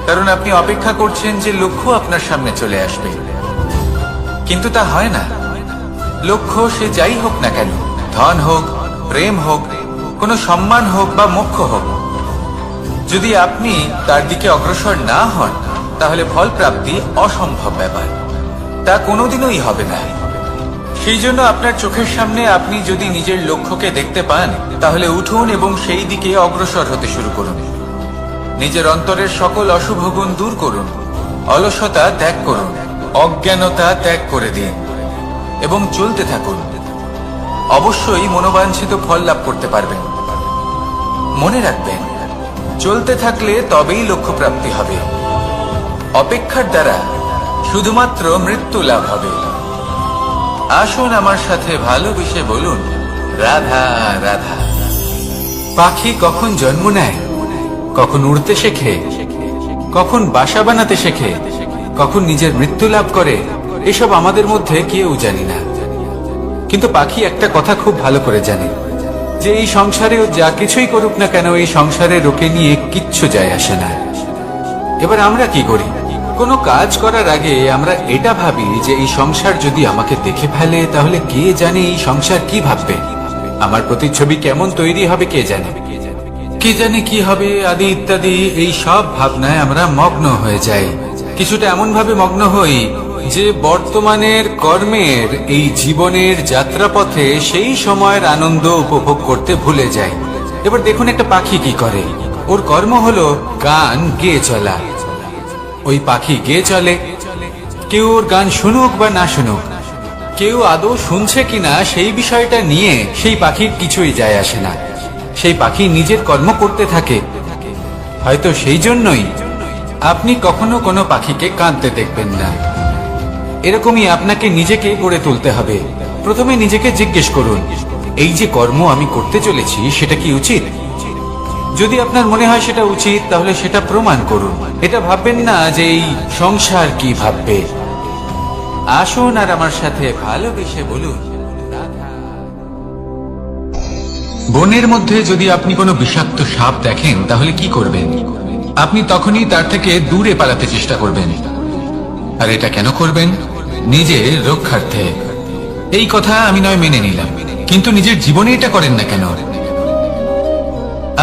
কারণ আপনি অপেক্ষা করছেন যে লক্ষ্য আপনার সামনে চলে আসবে, কিন্তু তা হয় না। লক্ষ্য সে যাই হোক না কেন, ধন হোক, প্রেম হোক, কোনো সম্মান হোক বা মোক্ষ হোক, যদি আপনি তার দিকে অগ্রসর না হন তাহলে ফল প্রাপ্তি অসম্ভব ব্যাপার, তা কোনোদিনই হবে না। সেই জন্য আপনার চোখের সামনে আপনি যদি নিজের লক্ষ্যকে দেখতে পান তাহলে উঠুন এবং সেই দিকে অগ্রসর হতে শুরু করুন। নিজের অন্তরের সকল অশুভ গুণ দূর করুন, অলসতা ত্যাগ করুন, অজ্ঞানতা ত্যাগ করে দিন এবং চলতে থাকুন। অবশ্যই মনোবাঞ্ছিত ফল লাভ করতে পারবেন। মনে রাখবেন, চলতে থাকলে তবেই লক্ষ্য প্রাপ্তি হবে। অপেক্ষার দ্বারা শুধুমাত্র মৃত্যু লাভ হবে। আসুন আমার সাথে ভালোবেসে বলুন, রাধা রাধা। পাখি কখন জন্ম নেয়, কখন উড়তে শেখে, কখন বাসা বানাতে শেখে, কখন নিজের মৃত্যু লাভ করে, এসব আমাদের মধ্যে কেউ জানি না। কিন্তু পাখি একটা কথা খুব ভালো করে জানে, যে এই সংসারে ও যা কিছুই করুক না কেন, এই সংসারের ওকে নিয়ে কিচ্ছু যায় আসে না। এবার আমরা কি করি? কোনো কাজ করার আগে আমরা এটা ভাবি যে এই সংসার যদি আমাকে দেখে ফেলে তাহলে কে জানে এই সংসার কি ভাববে, আমার প্রতিচ্ছবি কেমন তৈরি হবে কে জানে, কে জানে কি হবে আদি ইত্যাদি। এই সব ভাবনায় আমরা মগ্ন হয়ে যাই। কিছুটা এমন ভাবে মগ্ন হই যে বর্তমানের কর্মের এই জীবনের যাত্রাপথে সেই সময়ের আনন্দ উপভোগ করতে ভুলে যাই। এবার দেখুন একটা পাখি কি করে, ওর কর্ম হলো গান গেয়ে চলা। ওই পাখি গেয়ে চলে, কেউ ওর গান শুনুক বা না শুনুক, কেউ আদৌ শুনছে কিনা সেই বিষয়টা নিয়ে সেই পাখির কিছুই যায় আসে না। সেই পাখি নিজের কর্ম করতে থাকে। হয়তো সেই জন্যই আপনি কখনো কোনো পাখিকে কাঁদতে দেখবেন না। এরকমই আপনাকে নিজেকে গড়ে তুলতে হবে। প্রথমে নিজেকে জিজ্ঞেস করুন, এই যে কর্ম আমি করতে চলেছি সেটা কি উচিত? যদি আপনার মনে হয় সেটা উচিত তাহলে সেটা প্রমাণ করুন। এটা ভাববেন না যে এই সংসার কি ভাববে। আসুন আর আমার সাথে ভালোবেসে বলুন, বনের মধ্যে যদি আপনি কোনো বিষাক্ত সাপ দেখেন তাহলে কি করবেন? আপনি তখনই তার থেকে দূরে পালাতে চেষ্টা করবেন। আর এটা কেন করবেন? নিজের রক্ষার্থে। এই কথা আমি নয় মেনে নিলাম, কিন্তু নিজের জীবনে এটা করেন না কেন?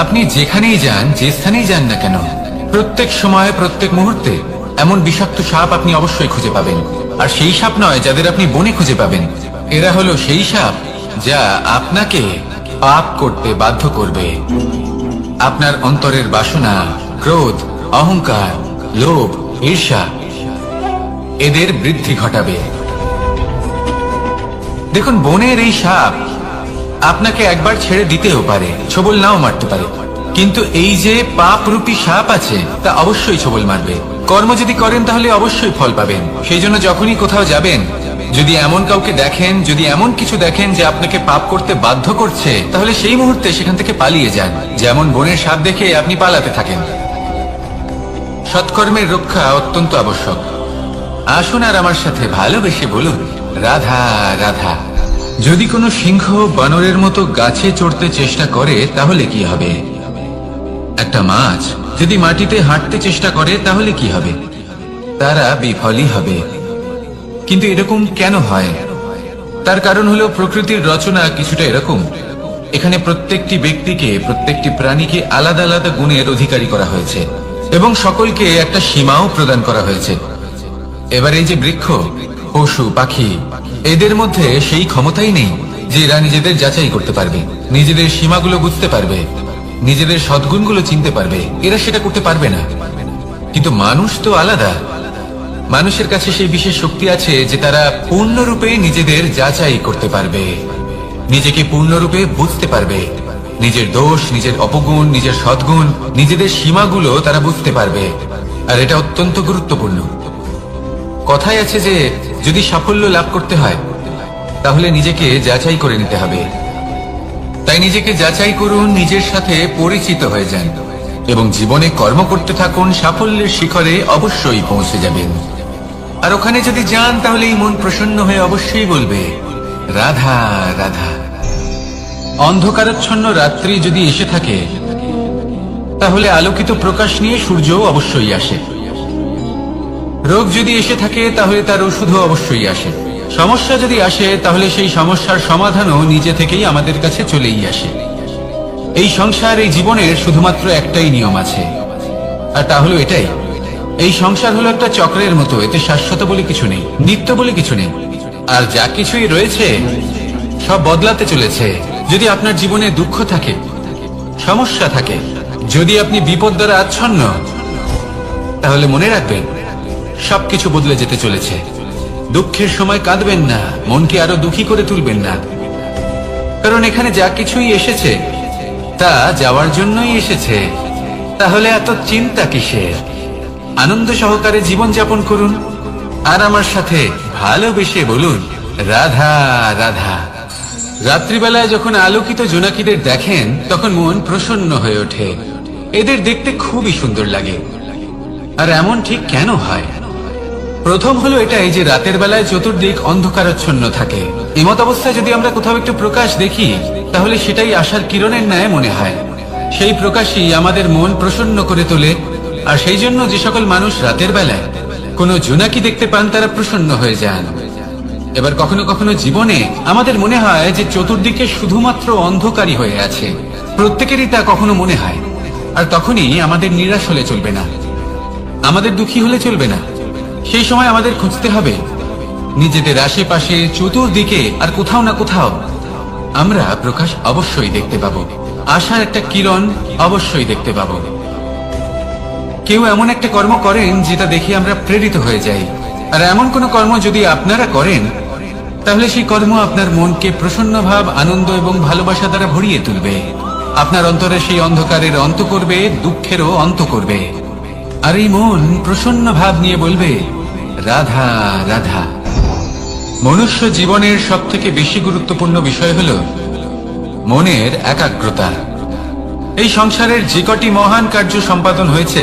আপনি যেখানেই যান, যে স্থানেই যান না কেন, প্রত্যেক সময় প্রত্যেক মুহূর্তে এমন বিষাক্ত সাপ আপনি অবশ্যই খুঁজে পাবেন। আর সেই সাপ নয় যাদের আপনি বনে খুঁজে পাবেন, এরা হলো সেই সাপ যা আপনাকে পাপ করতে বাধ্য করবে। আপনার অন্তরের বাসনা, ক্রোধ, অহংকার, লোভ, ঈর্ষা এদের বৃদ্ধি ঘটাবে। দেখুন, বনের এই সাপ আপনাকে একবার ছেড়ে দিতেও পারে, ছোবল নাও মারতে পারে, কিন্তু এই যে পাপরূপী সাপ আছে তা অবশ্যই ছোবল মারবে। কর্ম যদি করেন তাহলে অবশ্যই ফল পাবেন। সেই জন্য যখনই কোথাও যাবেন, যদি এমন কাউকে দেখেন, যদি এমন কিছু দেখেন যে আপনাকে পাপ করতে বাধ্য করছে, তাহলে সেই মুহূর্তে সেখান থেকে পালিয়ে যান। যেমন বনের সাপ দেখে আপনি পালাতে থাকেন। সৎকর্মের রক্ষা অত্যন্ত আবশ্যক। আসুন আর আমার সাথে ভালোবেসে বলুন, রাধা রাধা। যদি কোনো সিংহ বানরের মতো গাছে চড়তে চেষ্টা করে তাহলে কি হবে? একটা মাছ যদি মাটিতে হাঁটতে চেষ্টা করে তাহলে কি হবে? তারা বিফলই হবে। কিন্তু এরকম কেন হয়? তার কারণ হলো প্রকৃতির রচনা কিছুটা এরকম। এখানে প্রত্যেকটি ব্যক্তিকে, প্রত্যেকটি প্রাণীকে আলাদা আলাদা গুণের অধিকারী করা হয়েছে এবং সকলকে একটা সীমাও প্রদান করা হয়েছে। এবার এই যে বৃক্ষ, পশু, পাখি, এদের মধ্যে সেই ক্ষমতাই নেই যে এরা নিজেদের যাচাই করতে পারবে, নিজেদের সীমাগুলো বুঝতে পারবে, নিজেদের সদ্গুণগুলো চিনতে পারবে। এরা সেটা করতে পারবে না। কিন্তু মানুষ তো আলাদা। মানুষের কাছে সেই বিশেষ শক্তি আছে যে তারা পূর্ণরূপে নিজেদের যাচাই করতে পারবে, নিজেকে পূর্ণরূপে বুঝতে পারবে, নিজের দোষ, নিজের অপগুণ, নিজের সদ্গুণ, নিজেদের সীমাগুলো তারা বুঝতে পারবে। আর এটা অত্যন্ত গুরুত্বপূর্ণ। কথায় আছে যে যদি সাফল্য লাভ করতে হয় তাহলে নিজেকে যাচাই করে নিতে হবে। তাই নিজেকে যাচাই করুন, নিজের সাথে পরিচিত হয়ে যান এবং জীবনে কর্ম করতে থাকুন। সাফল্যের শিখরে অবশ্যই পৌঁছে যাবেন। আর ওখানে যদি যান তাহলে এই মন প্রসন্ন হয়ে অবশ্যই বলবে, রাধা রাধা। অন্ধকারাচ্ছন্ন রাত্রি যদি এসে থাকে তাহলে আলোকিত প্রকাশ নিয়ে সূর্যও অবশ্যই আসে। রোগ যদি এসে থাকে তাহলে তার ওষুধও অবশ্যই আসে। সমস্যা যদি আসে তাহলে সেই সমস্যার সমাধানও নিজে থেকেই আমাদের কাছে চলেই আসে। এই সংসার, এই জীবনের শুধুমাত্র একটাই নিয়ম আছে, আর তা হলো এটাই, এই সংসার হলো একটা চক্রের মতো। এতে শাশ্বত বলে কিছু নেই, নিত্য বলে কিছু নেই, আর যা কিছুই রয়েছে সব বদলাতে চলেছে। যদি আপনার জীবনে দুঃখ থাকে, সমস্যা থাকে, যদি আপনি বিপদ দ্বারা আচ্ছন্ন, তাহলে মনে রাখবেন সবকিছু বদলে যেতে চলেছে। দুঃখের সময় কাঁদবেন না, মনকে আরো দুঃখী করে তুলবেন না, কারণ এখানে যা কিছুই এসেছে তা যাওয়ার জন্যই এসেছে। তাহলে এত চিন্তা কিসের? আনন্দ সহকারে জীবন যাপন করুন, আর আমার সাথে ভালোবেসে বলুন রাধা রাধা। রাত্রিবেলায় যখন আলোকিত জোনাকিদের দেখেন তখন মন প্রসন্ন হয়ে ওঠে। এদের দেখতে খুবই সুন্দর লাগে। আর এমন ঠিক কেন হয়? প্রথম হলো এটাই যে রাতের বেলায় চতুর্দিক অন্ধকারাচ্ছন্ন থাকে। এমত অবস্থায় যদি আমরা কোথাও একটু প্রকাশ দেখি তাহলে সেটাই আশার কিরণের ন্যায় মনে হয়। সেই প্রকাশই আমাদের মন প্রসন্ন করে তোলে। আর সেই জন্য যে সকল মানুষ রাতের বেলায় কোনো জোনাকি দেখতে পান তারা প্রসন্ন হয়ে যান। এবার কখনো কখনো জীবনে আমাদের মনে হয় যে চতুর্দিকে শুধুমাত্র অন্ধকারই হয়ে আছে, প্রত্যেকেরই তা কখনো মনে হয়। আর তখনই আমাদের নিরাশ হলে চলবে না, আমাদের দুঃখী হলে চলবে না। সেই সময় আমাদের খুঁজতে হবে নিজেদের আশেপাশে, চতুর্দিকে, আর কোথাও না কোথাও আমরা প্রকাশ অবশ্যই দেখতে পাবো, আশার একটা কিরণ অবশ্যই দেখতে পাবো। কেউ এমন একটা কর্ম করেন যেটা দেখে আমরা প্রেরিত হয়ে যাই, আর এমন কোন কর্ম যদি আপনারা করেন তাহলে সেই কর্ম আপনার মনকে প্রসন্ন ভাব, আনন্দ এবং ভালোবাসা দ্বারা ভরিয়ে তুলবে। আপনার অন্তরে সেই অন্ধকারের অন্ত করবে, দুঃখেরও অন্ত করবে। আর এই মন প্রসন্ন ভাব নিয়ে বলবে রাধা রাধা। মনুষ্য জীবনের সব থেকে বেশি গুরুত্বপূর্ণ বিষয় হল মনের একাগ্রতা। এই সংসারের যে কটি মহান কার্য সম্পাদন হয়েছে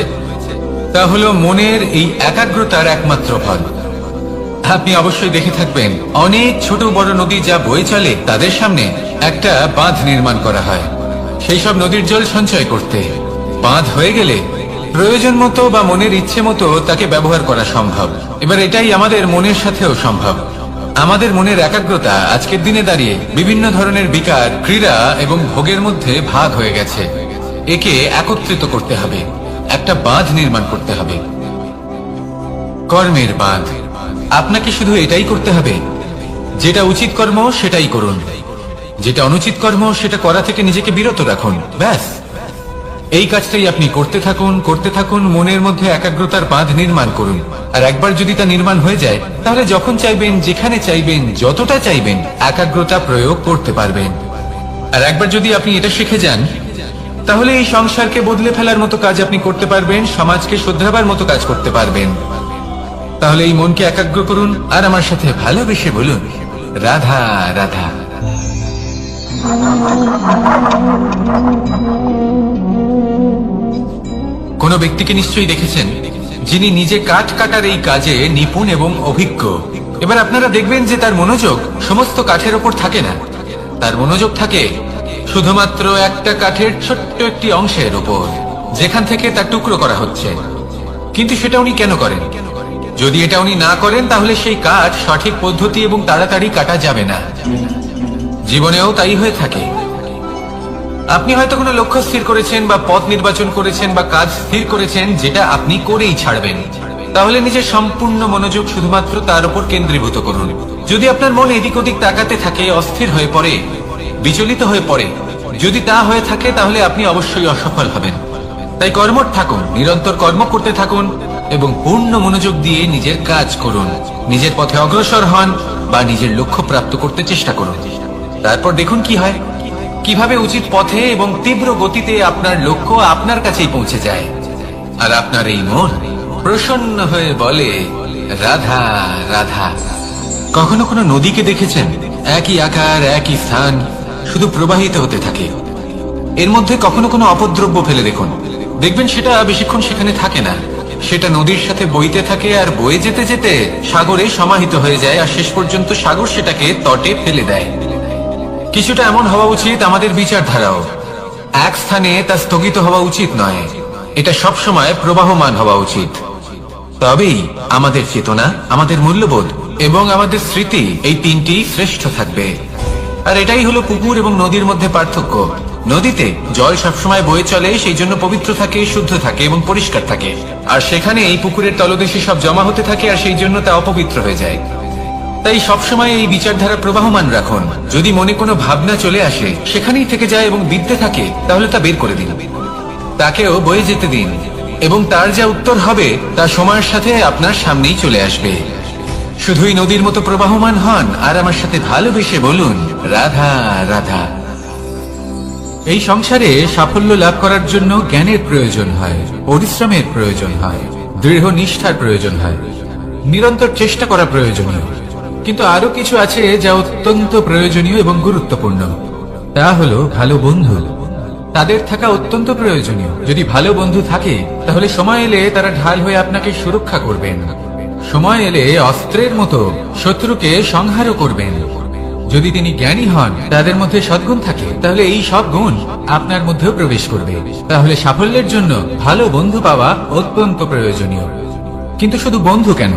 তা হলো মনের এই একাগ্রতার একমাত্র ফল। আপনি অবশ্যই দেখে থাকবেন অনেক ছোট বড় নদী যা বয়ে চলে তাদের সামনে একটা বাঁধ নির্মাণ করা হয় সেই সব নদীর জল সঞ্চয় করতে। বাঁধ হয়ে গেলে প্রয়োজন মতো বা মনের ইচ্ছে মতো তাকে ব্যবহার করা সম্ভব। এবার এটাই আমাদের মনের সাথেও সম্ভব। আমাদের মনের একাগ্রতা আজকের দিনে দাঁড়িয়ে বিভিন্ন ধরনের বিকার, ক্রীড়া এবং ভোগের মধ্যে ভাগ হয়ে গেছে। একে একত্রিত করতে হবে, একটা বাঁধ নির্মাণ করতে হবে, কর্মের বাঁধ। আপনাকে শুধু এটাই করতে হবে, যেটা উচিত কর্ম সেটাই করুন, যেটা অনুচিত কর্ম সেটা করা থেকে নিজেকে বিরত রাখুন। ব্যাস, এই কাজটাই আপনি করতে থাকুন, করতে থাকুন। মনের মধ্যে একাগ্রতার বাঁধ নির্মাণ করুন। আর একবার যদি তা নির্মাণ হয়ে যায় তাহলে যখন চাইবেন, যেখানে চাইবেন, যতটা চাইবেন একাগ্রতা প্রয়োগ করতে পারবেন। আর একবার যদি আপনি এটা শিখে যান তাহলে এই সংসারকে বদলে ফেলার মতো কাজ আপনি করতে পারবেন, সমাজকে শুধরাবার মতো কাজ করতে পারবেন। তাহলে এই মনকে একাগ্র করুন আর আমার সাথে ভালোবেসে বলুন রাধা রাধা। কোন ব্যক্তিকে নিশ্চয়ই দেখেছেন যিনি নিজে কাঠ কাটার এই কাজে নিপুণ এবং অভিজ্ঞ। এবার আপনারা দেখবেন যে তার মনোযোগ সমস্ত কাঠের ওপর থাকে না, তার মনোযোগ থাকে শুধুমাত্র একটা কাঠের ছোট্ট একটি অংশের উপর, যেখান থেকে তার টুকরো করা হচ্ছে। কিন্তু সেটা উনি কেন করেন? যদি এটা উনি না করেন তাহলে সেই কাঠ সঠিক পদ্ধতি এবং তাড়াতাড়ি কাটা যাবে না। জীবনেও তাই হয়ে থাকে। আপনি হয়তো কোনো লক্ষ্য স্থির করেছেন বা পথ নির্বাচন করেছেন বা কাজ স্থির করেছেন যেটা আপনি করেই ছাড়বেন। তাহলে নিজের সম্পূর্ণ মনোযোগ শুধুমাত্র তার উপর কেন্দ্রীভূত করুন। যদি আপনার মন এদিক ওদিক তাকাতে থাকে, অস্থির হয়ে পড়ে, বিচলিত হয়ে পড়ে, যদি তা হয়ে থাকে তাহলে আপনি অবশ্যই অসফল হবেন। তাই কর্মঠ থাকুন, নিরন্তর কর্ম করতে থাকুন এবং পূর্ণ মনোযোগ দিয়ে নিজের কাজ করুন। নিজের পথে অগ্রসর হন বা নিজের লক্ষ্য প্রাপ্ত করতে চেষ্টা করুন। তারপর দেখুন কি হয়, কিভাবে উচিত পথে এবং তীব্র গতিতে আপনার লক্ষ্য আপনার কাছেই পৌঁছে যায়। আর আপনার এই মন প্রসন্ন হয়ে বলে রাধা রাধা। কখনো কোনো নদীকে দেখেছেন? একই আকার, একই স্থান, শুধু প্রবাহিত হতে থাকে। এর মধ্যে কখনো কোনো অপদ্রব্য ফেলে দেখুন, দেখবেন সেটা বেশিক্ষণ সেখানে থাকে না। সেটা নদীর সাথে বইতে থাকে আর বয়ে যেতে যেতে সাগরে সমাহিত হয়ে যায়, আর শেষ পর্যন্ত সাগর সেটাকে তটে ফেলে দেয়। কিছুটা এমন হওয়া উচিত আমাদের বিচারধারাও। এক স্থানে তা স্থগিত হওয়া উচিত নয়, এটা সবসময় প্রবাহমান হওয়া উচিত। তবেই আমাদের চেতনা, আমাদের মূল্যবোধ এবং আমাদের স্মৃতি এই তিনটি শ্রেষ্ঠ থাকবে। আর এটাই হলো পুকুর এবং নদীর মধ্যে পার্থক্য। নদীতে জল সবসময় বয়ে চলে, সেই জন্য পবিত্র থাকে, শুদ্ধ থাকে এবং পরিষ্কার থাকে। আর সেখানে এই পুকুরের তলদেশে সব জমা হতে থাকে, আর সেই জন্য তা অপবিত্র হয়ে যায়। তাই সবসময় এই বিচারধারা প্রবাহমান রাখুন। যদি মনে কোনো ভাবনা চলে আসে, সেখানেই থেকে যায় এবং বিদ্যে থাকে, তাহলে তা বের করে দিন, তাকেও বয়ে যেতে দিন, এবং তার যা উত্তর হবে তা সময়ের সাথে আপনার সামনেই চলে আসবে। শুধুই নদীর মতো প্রবাহমান হন আর আমার সাথে ভালোবেসে বলুন, রাধা রাধা। এই সংসারে সাফল্য লাভ করার জন্য জ্ঞানের প্রয়োজন হয়, পরিশ্রমের প্রয়োজন হয়, দৃঢ় নিষ্ঠার প্রয়োজন হয়, নিরন্তর চেষ্টা করা প্রয়োজনীয়। কিন্তু আরো কিছু আছে যা অত্যন্ত প্রয়োজনীয় এবং গুরুত্বপূর্ণ। তা হলো ভালো বন্ধু। তাদের থাকা অত্যন্ত প্রয়োজনীয়। যদি ভালো বন্ধু থাকে, তাহলে সময় এলে তারা ঢাল হয়ে আপনাকে সুরক্ষা করবেন। সময় এলে অস্ত্রের মতো শত্রুকে সংহারও করবেন। যদি তিনি জ্ঞানী হন, তাদের মধ্যে সদ্গুণ থাকে, তাহলে এই সব গুণ আপনার মধ্যেও প্রবেশ করবে। তাহলে সাফল্যের জন্য ভালো বন্ধু পাওয়া অত্যন্ত প্রয়োজনীয়। কিন্তু শুধু বন্ধু কেন,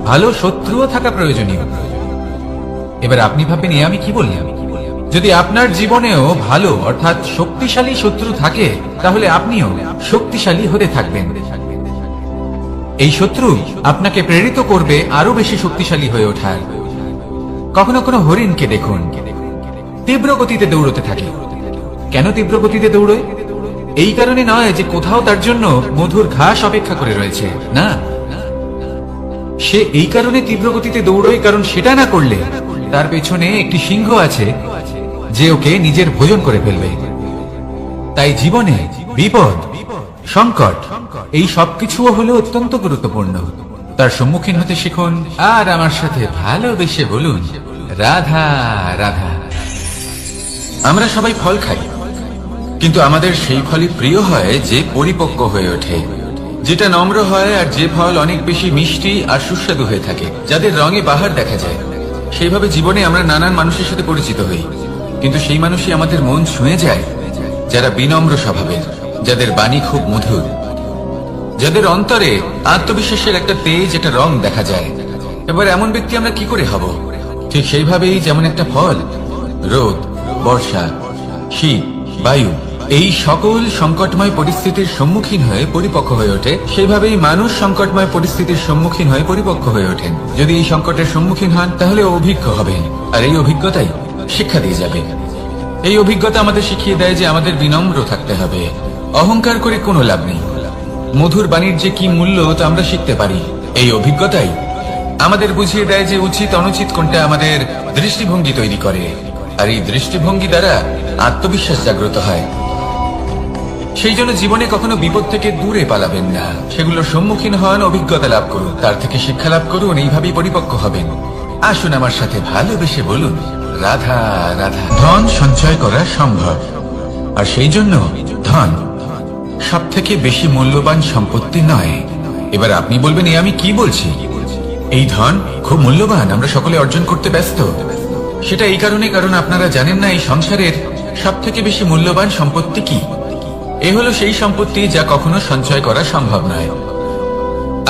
ভালো শত্রুও থাকা প্রয়োজনীয়। এবার আপনি ভাববেন, আমি কি বললাম? যদি আপনার জীবনেও ভালো অর্থাৎ শক্তিশালী শত্রু থাকে, তাহলে আপনিও শক্তিশালী হতে থাকবেন। এই শত্রু আপনাকে প্রেরিত করবে আরো বেশি শক্তিশালী হয়ে ওঠার। কখনো কোনো হরিণকে দেখুন, তীব্র গতিতে দৌড়তে থাকে। কেন তীব্র গতিতে দৌড়য়? এই কারণে নয় যে কোথাও তার জন্য মধুর ঘাস অপেক্ষা করে রয়েছে, না, সে এই কারণে তীব্র গতিতে দৌড়য় কারণ সেটা না করলে তার পেছনে একটি সিংহ আছে যে ওকে নিজের ভোজন করে ফেলবে। তাই জীবনে বিপদ, সংকট, এই সবকিছুও হলো অত্যন্ত গুরুত্বপূর্ণ। তার সম্মুখীন হতে শিখুন আর আমার সাথে ভালোবেসে বলুন, রাধা রাধা। আমরা সবাই ফল খাই, কিন্তু আমাদের সেই ফলই প্রিয় হয় যে পরিপক্ক হয়ে ওঠে, যেটা নম্র হয়, আর যে ফল অনেক বেশি মিষ্টি আর সুস্বাদু হয়ে থাকে, যাদের রঙে বাহার দেখা যায়। সেইভাবে জীবনে আমরা নানান মানুষের সাথে পরিচিত হই, কিন্তু সেই মানুষই আমাদের মন ছুঁয়ে যায় যারা বিনম্র স্বভাবের, যাদের বাণী খুব মধুর, যাদের অন্তরে আত্মবিশ্বাসের একটা তেজ, একটা রং দেখা যায়। এবার এমন ব্যক্তি আমরা কি করে হব? ঠিক সেইভাবেই যেমন একটা ফল রোদ, বর্ষা, শীত, বায়ু, এই সকল সংকটময় পরিস্থিতির সম্মুখীন হয়ে পরিপক্ক হয়ে ওঠে, সেইভাবেই মানুষ সংকটময় পরিস্থিতির সম্মুখীন হয়ে পরিপক্ক হয়ে ওঠেন। যদি এই সংকটের সম্মুখীন হন, তাহলে অভিজ্ঞ হবেন, আর এই অভিজ্ঞতাই শিক্ষা দিয়ে যাবে। এই অভিজ্ঞতা আমাদের শিখিয়ে দেয় যে আমাদের বিনম্র থাকতে হবে। অহংকার করে কোনো লাভ নেই। মধুর বাণীর যে কি মূল্য তা আমরা শিখতে পারি। এই অভিজ্ঞতাই আমাদের বুঝিয়ে দেয় যে উচিত অনুচিত কোনটা, আমাদের দৃষ্টিভঙ্গি তৈরি করে, আর এই দৃষ্টিভঙ্গি দ্বারা আত্মবিশ্বাস জাগ্রত হয়। সেই জন্য জীবনে কখনো বিপদ থেকে দূরে পালাবেন না, সেগুলোর সম্মুখীন হন, অভিজ্ঞতা লাভ করুন, তার থেকে শিক্ষা লাভ করুন, এইভাবেই পরিপক্ক হবেন। আসুন আমার সাথে ভালোবেসে বলুন, রাধা রাধা। ধন সঞ্চয় করা সম্ভব, আর সেই জন্য ধন সব থেকে বেশি মূল্যবান সম্পত্তি নয়। এবার আপনি বলবেন, আমি কি বলছি? এই ধন খুব মূল্যবান, আমরা সকলে অর্জন করতে ব্যস্ত। সেটা এই কারণে, কারণ আপনারা জানেন না এই সংসারের সব থেকে বেশি মূল্যবান সম্পত্তি কি। এ হলো সেই সম্পত্তি যা কখনো সঞ্চয় করা সম্ভব নয়।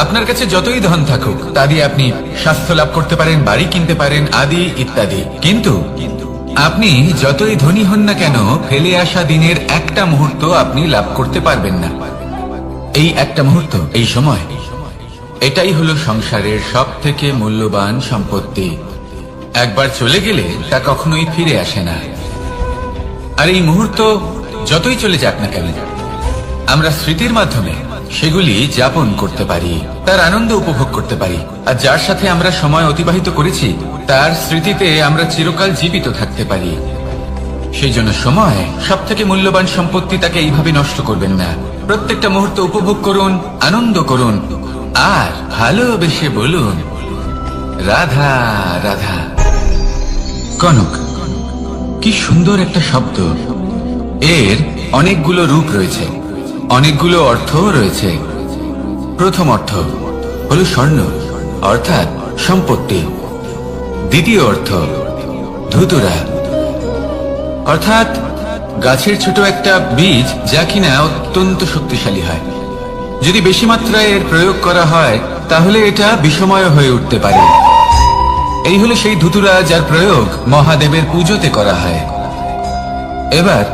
আপনার কাছে যতই ধন থাকুক, তা দিয়ে আপনি স্বাস্থ্য লাভ করতে পারেন, বাড়ি কিনতে পারেন, আদি ইত্যাদি, কিন্তু আপনি যতই ধনী হন না কেন, ফেলে আসা দিনের একটা মুহূর্ত আপনি লাভ করতে পারবেন না। এই একটা মুহূর্ত, এই সময়, এটাই হলো সংসারের সব থেকে মূল্যবান সম্পত্তি। একবার চলে গেলে তা কখনোই ফিরে আসে না। আর এই মুহূর্ত যতই চলে যাক না কেন, আমরা স্মৃতির মাধ্যমে সেগুলি যাপন করতে পারি, তার আনন্দ উপভোগ করতে পারি। আর যার সাথে আমরা সময় অতিবাহিত করেছি, তার স্মৃতিতে আমরা চিরকাল জীবিত থাকতে পারি। সেই জন্য সময় সব থেকে মূল্যবান সম্পত্তি, তাকে এইভাবে নষ্ট করবেন না। প্রত্যেকটা মুহূর্ত উপভোগ করুন, আনন্দ করুন, আর ভালোবেসে বলুন, রাধা রাধা। কনক, কি সুন্দর একটা শব্দ। এর অনেকগুলো রূপ রয়েছে, অনেকগুলো অর্থ রয়েছে। প্রথম অর্থ হলো স্বর্ণ, অর্থাৎ সম্পত্তি। দ্বিতীয় অর্থ ধুতুরা, অর্থাৎ গাছের ছোট একটা বীজ যা কিনা অত্যন্ত শক্তিশালী হয়। যদি বেশি মাত্রায় এর প্রয়োগ করা হয় তাহলে এটা বিষময় হয়ে উঠতে পারে। এই হলো সেই ধুতুরা যার প্রয়োগ মহাদেবের পুজোতে করা হয়। এবার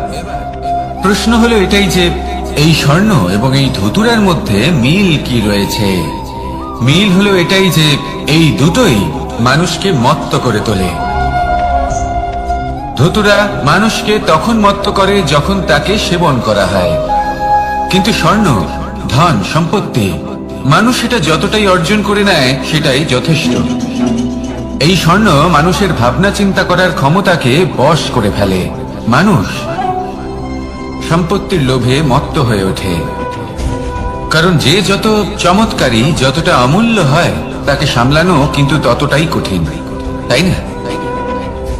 প্রশ্ন হলো এটাই যে এই স্বর্ণ এবং এই ধুতুরার মধ্যে মিল কি রয়েছে। মিল হলো এটাই যে এই দুটোই মানুষকে মত্ত করে তোলে। ধুতুরা মানুষকে তখন মত্ত করে যখন তাকে সেবন করা হয়, কিন্তু স্বর্ণ, ধন, সম্পত্তি মানুষ সেটা যতটাই অর্জন করে নেয় সেটাই যথেষ্ট। এই স্বর্ণ মানুষের ভাবনা চিন্তা করার ক্ষমতাকে বশ করে ফেলে। মানুষ সম্পত্তির লোভে মত্ত হয়ে ওঠে, কারণ যে যত চমৎকারী, যতটা অমূল্য হয় তাকে সামলানো কিন্তু ততটাই কঠিন, তাই না?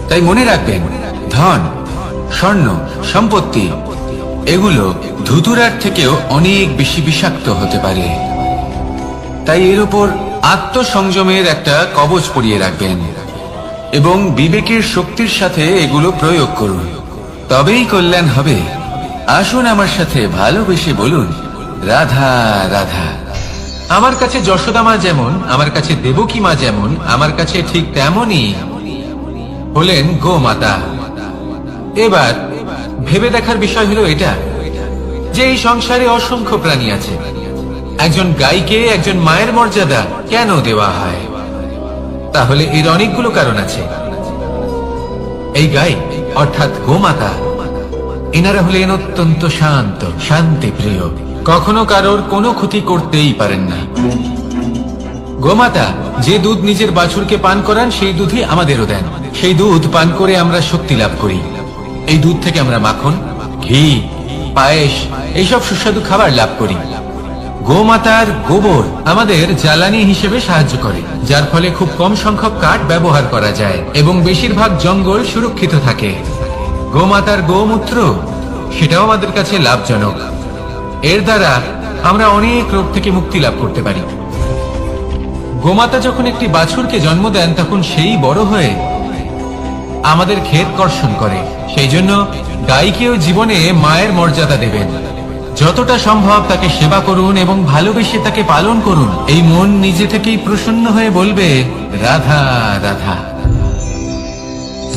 তাই মনে রাখবেন, ধন, স্বর্ণ, সম্পত্তি এগুলো ধুতুরার থেকেও অনেক বেশি বিষাক্ত হতে পারে। তাই এর উপর আত্মসংযমের একটা কবচ পরিয়ে রাখবেন এবং বিবেকের শক্তির সাথে এগুলো প্রয়োগ করুন, তবেই কল্যাণ হবে। আসুন আমার সাথে ভালোবেসে বলুন, রাধা রাধা। আমার কাছে যশোদা মা যেমন, আমার কাছে দেবকী মা যেমন, আমার কাছে ঠিক তেমনই হলেন গোমাতা। এবার ভেবে দেখার বিষয় হলো এটা যে এই সংসারে অসংখ্য প্রাণী আছে, একজন গাইকে একজন মায়ের মর্যাদা কেন দেওয়া হয়? তাহলে এর অনেকগুলো কারণ আছে। এই গাই অর্থাৎ গোমাতা, এনারা হলেন অত্যন্ত শান্ত, শান্তি প্রিয়, কখনো কারোর কোনো ক্ষতি করতেই পারেন না। গোমাতা যে দুধ নিজের বাছুরকে পান করান সেই দুধই আমাদেরও দেন। সেই দুধ পান করে আমরা শক্তি লাভ করি। এই দুধ থেকে আমরা মাখন, ঘি, পায়েস এইসব সুস্বাদু খাবার লাভ করি। গোমাতার গোবর আমাদের জ্বালানি হিসেবে সাহায্য করে, যার ফলে খুব কম সংখ্যক কাঠ ব্যবহার করা যায় এবং বেশিরভাগ জঙ্গল সুরক্ষিত থাকে। গোমাতার গোমূত্র সেটাও আমাদের কাছে লাভজনক। এর দ্বারা আমরা অনেক রোগ থেকে মুক্তি লাভ করতে পারি। গোমাতা যখন একটি বাছুরকে জন্ম দেন তখন সেই বড় হয়ে আমাদের ক্ষেত কর্ষণ করে। সেই জন্য গাইকেও জীবনে মায়ের মর্যাদা দেবেন। যতটা সম্ভব তাকে সেবা করুন এবং ভালোবেসে তাকে পালন করুন। এই মন নিজে থেকেই প্রসন্ন হয়ে বলবে, রাধা রাধা।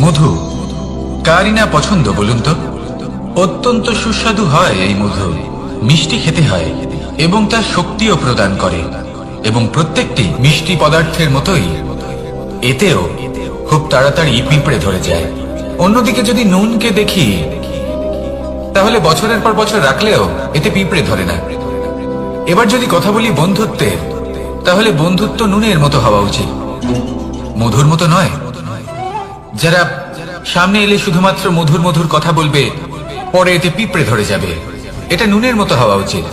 মধু কারই না পছন্দ বলুন তো? অত্যন্ত সুস্বাদু হয় এই মধু, মিষ্টি খেতে হয় এবং তা শক্তিও প্রদান করে। এবং প্রত্যেকটি মিষ্টি পদার্থের মতোই এতেও খুব তাড়াতাড়ি পিঁপড়ে ধরে যায়। অন্যদিকে যদি নুনকে দেখি তাহলে বছরের পর বছর রাখলেও এতে পিঁপড়ে ধরে না। এবার যদি কথা বলি বন্ধুত্বের, তাহলে বন্ধুত্ব নুনের মতো হওয়া উচিত, মধুর মতো নয়। যারা সামনে এলে শুধুমাত্র মধুর মধুর কথা বলবে, পরে এতে পিঁপড়ে ধরে যাবে, এটা নুনের মতো হওয়া উচিত।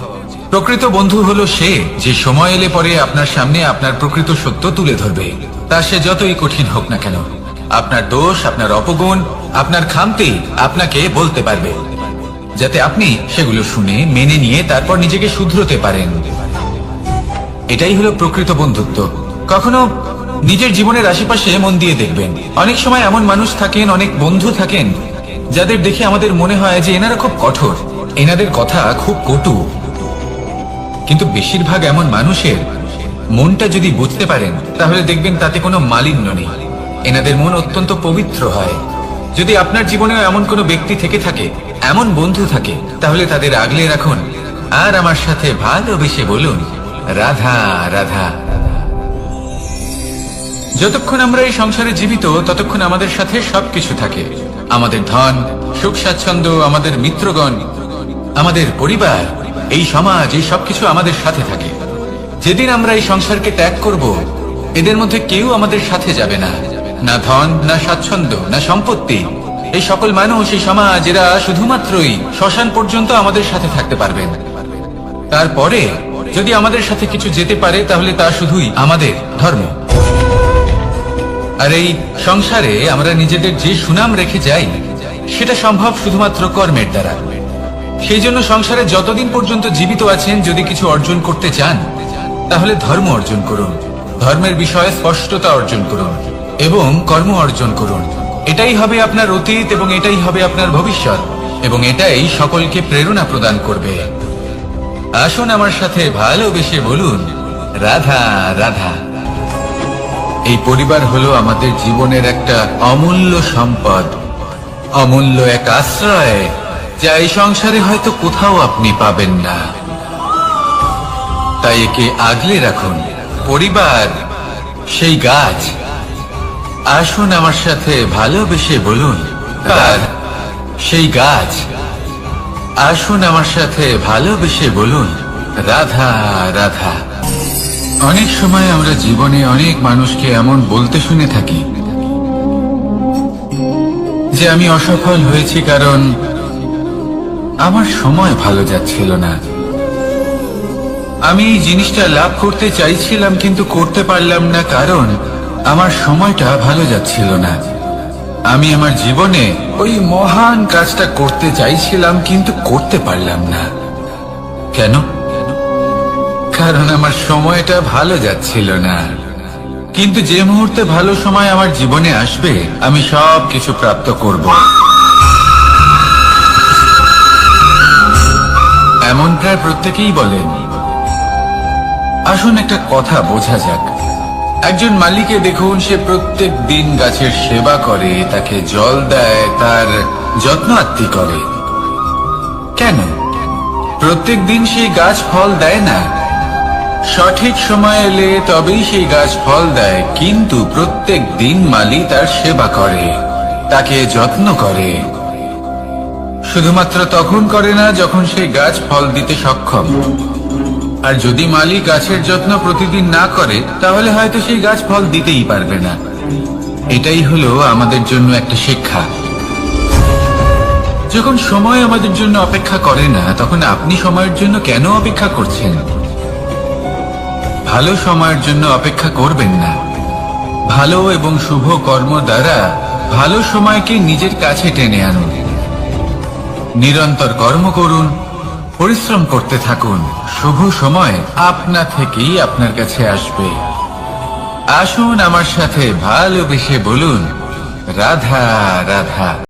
প্রকৃত বন্ধু হলো সে যে সময় এলে পরে আপনার সামনে আপনার প্রকৃত সত্য তুলে ধরবে, তা সে যতই কঠিন হোক না কেন। আপনার দোষ, আপনার অপগুণ, আপনার খামতি আপনাকে বলতে পারবে, যাতে আপনি সেগুলো শুনে মেনে নিয়ে তারপর নিজেকে শুধরোতে পারেন। এটাই হলো প্রকৃত বন্ধুত্ব। কখনো নিজের জীবনের আশেপাশে মন দিয়ে দেখবেন, অনেক সময় এমন মানুষ থাকেন, অনেক বন্ধু থাকেন যাদের দেখে আমাদের মনে হয় যে এনারা খুব কঠোর, এনাদের কথা খুব কটু। কিন্তু বেশিরভাগ এমন মানুষের মনটা যদি বুঝতে পারেন তাহলে দেখবেন তাতে কোনো মালিন্য নেই, এনাদের মন অত্যন্ত পবিত্র হয়। যদি আপনার জীবনেও এমন কোনো ব্যক্তি থেকে থাকে, এমন বন্ধু থাকে, তাহলে তাদের আগলে রাখুন আর আমার সাথে ভালোবেসে বলুন, রাধা রাধা। যতক্ষণ আমরা এই সংসারে জীবিত ততক্ষণ আমাদের সাথে সবকিছু থাকে, আমাদের ধন, সুখ স্বাচ্ছন্দ্য, আমাদের মিত্রগণ, আমাদের পরিবার, এই সমাজ, এই সবকিছু আমাদের সাথে থাকে। যেদিন আমরা এই সংসারকে ত্যাগ করব, এদের মধ্যে কেউ আমাদের সাথে যাবে না, না ধন, না স্বাচ্ছন্দ্য, না সম্পত্তি। এই সকল মানুষ, এই সমাজ, এরা শুধুমাত্রই শ্মশান পর্যন্ত আমাদের সাথে থাকতে পারবেন। তারপরে যদি আমাদের সাথে কিছু যেতে পারে তাহলে তা শুধুই আমাদের ধর্ম। আর এই সংসারে আমরা নিজেদের যে সুনাম রেখে যাই সেটা সম্ভব শুধুমাত্র কর্মের দ্বারা। সেই জন্য সংসারে যতদিন পর্যন্ত জীবিত আছেন, যদি কিছু অর্জন করতে চান তাহলে ধর্ম অর্জন করুন, ধর্মের বিষয়ে স্পষ্টতা অর্জন করুন এবং কর্ম অর্জন করুন। এটাই হবে আপনার অতীত এবং এটাই হবে আপনার ভবিষ্যৎ। এবং এটাই সকলকে প্রেরণা প্রদান করবে। আসুন আমার সাথে ভালোবেসে বলুন, রাধা রাধা। এই পরিবার হলো আমাদের জীবনের একটা অমূল্য সম্পদ, অমূল্য এক আশ্রয়, যা এই সংসারে হয়তো কোথাও আপনি পাবেন না। তাই একে আগলে রাখুন। পরিবার সেই গাছ। আসুন আমার সাথে ভালোবেসে বলুন, আর সেই গাছ। আসুন আমার সাথে ভালোবেসে বলুন, রাধা রাধা। অনেক সময় আমরা জীবনে অনেক মানুষকে এমন বলতে শুনে থাকি যে আমি অসফল হয়েছি কারণ আমার সময় ভালো যাচ্ছিল না। আমি এই জিনিসটা লাভ করতে চাইছিলাম কিন্তু করতে পারলাম না কারণ আমার সময়টা ভালো যাচ্ছিল না। আমি আমার জীবনে ওই মহান কাজটা করতে চাইছিলাম কিন্তু করতে পারলাম না। কেন? কারণ আমার সময়টা ভালো যাচ্ছিল না। কিন্তু যে মুহূর্তে ভালো সময় আমার জীবনে আসবে, আমি সব কিছু প্রাপ্ত করব। এমন প্রায় প্রত্যেকেই বলেন। আসুন একটা কথা বোঝা যাক। একজন মালিকে দেখুন, সে প্রত্যেক দিন গাছের সেবা করে, তাকে জল দেয়, তার যত্ন আত্তি করে। কেন? প্রত্যেক দিন সেই গাছ ফল দেয় না। সঠিক সময় এলে তবেই সেই গাছ ফল দেয়, কিন্তু প্রত্যেক দিন মালি তার সেবা করে, তাকে যত্ন করে। শুধুমাত্র তখন করে না যখন সেই গাছ ফল দিতে সক্ষম। আর যদি মালি গাছের যত্ন প্রতিদিন না করে, তাহলে হয়তো সেই গাছ ফল দিতেই পারবে না। এটাই হলো আমাদের জন্য একটা শিক্ষা। যখন সময় আমাদের জন্য অপেক্ষা করে না, তখন আপনি সময়ের জন্য কেন অপেক্ষা করছেন? ভালো সময়ের জন্য অপেক্ষা করবেন না। ভালো এবং শুভ কর্ম দ্বারা ভালো সময়কে নিজের কাছে টেনে আনুন। নিরন্তর কর্ম করুন, পরিশ্রম করতে থাকুন। শুভ সময় আপনা থেকেই আপনার কাছে আসবে। আসুন আমার সাথে ভালোবেসে বলুন, রাধা রাধা।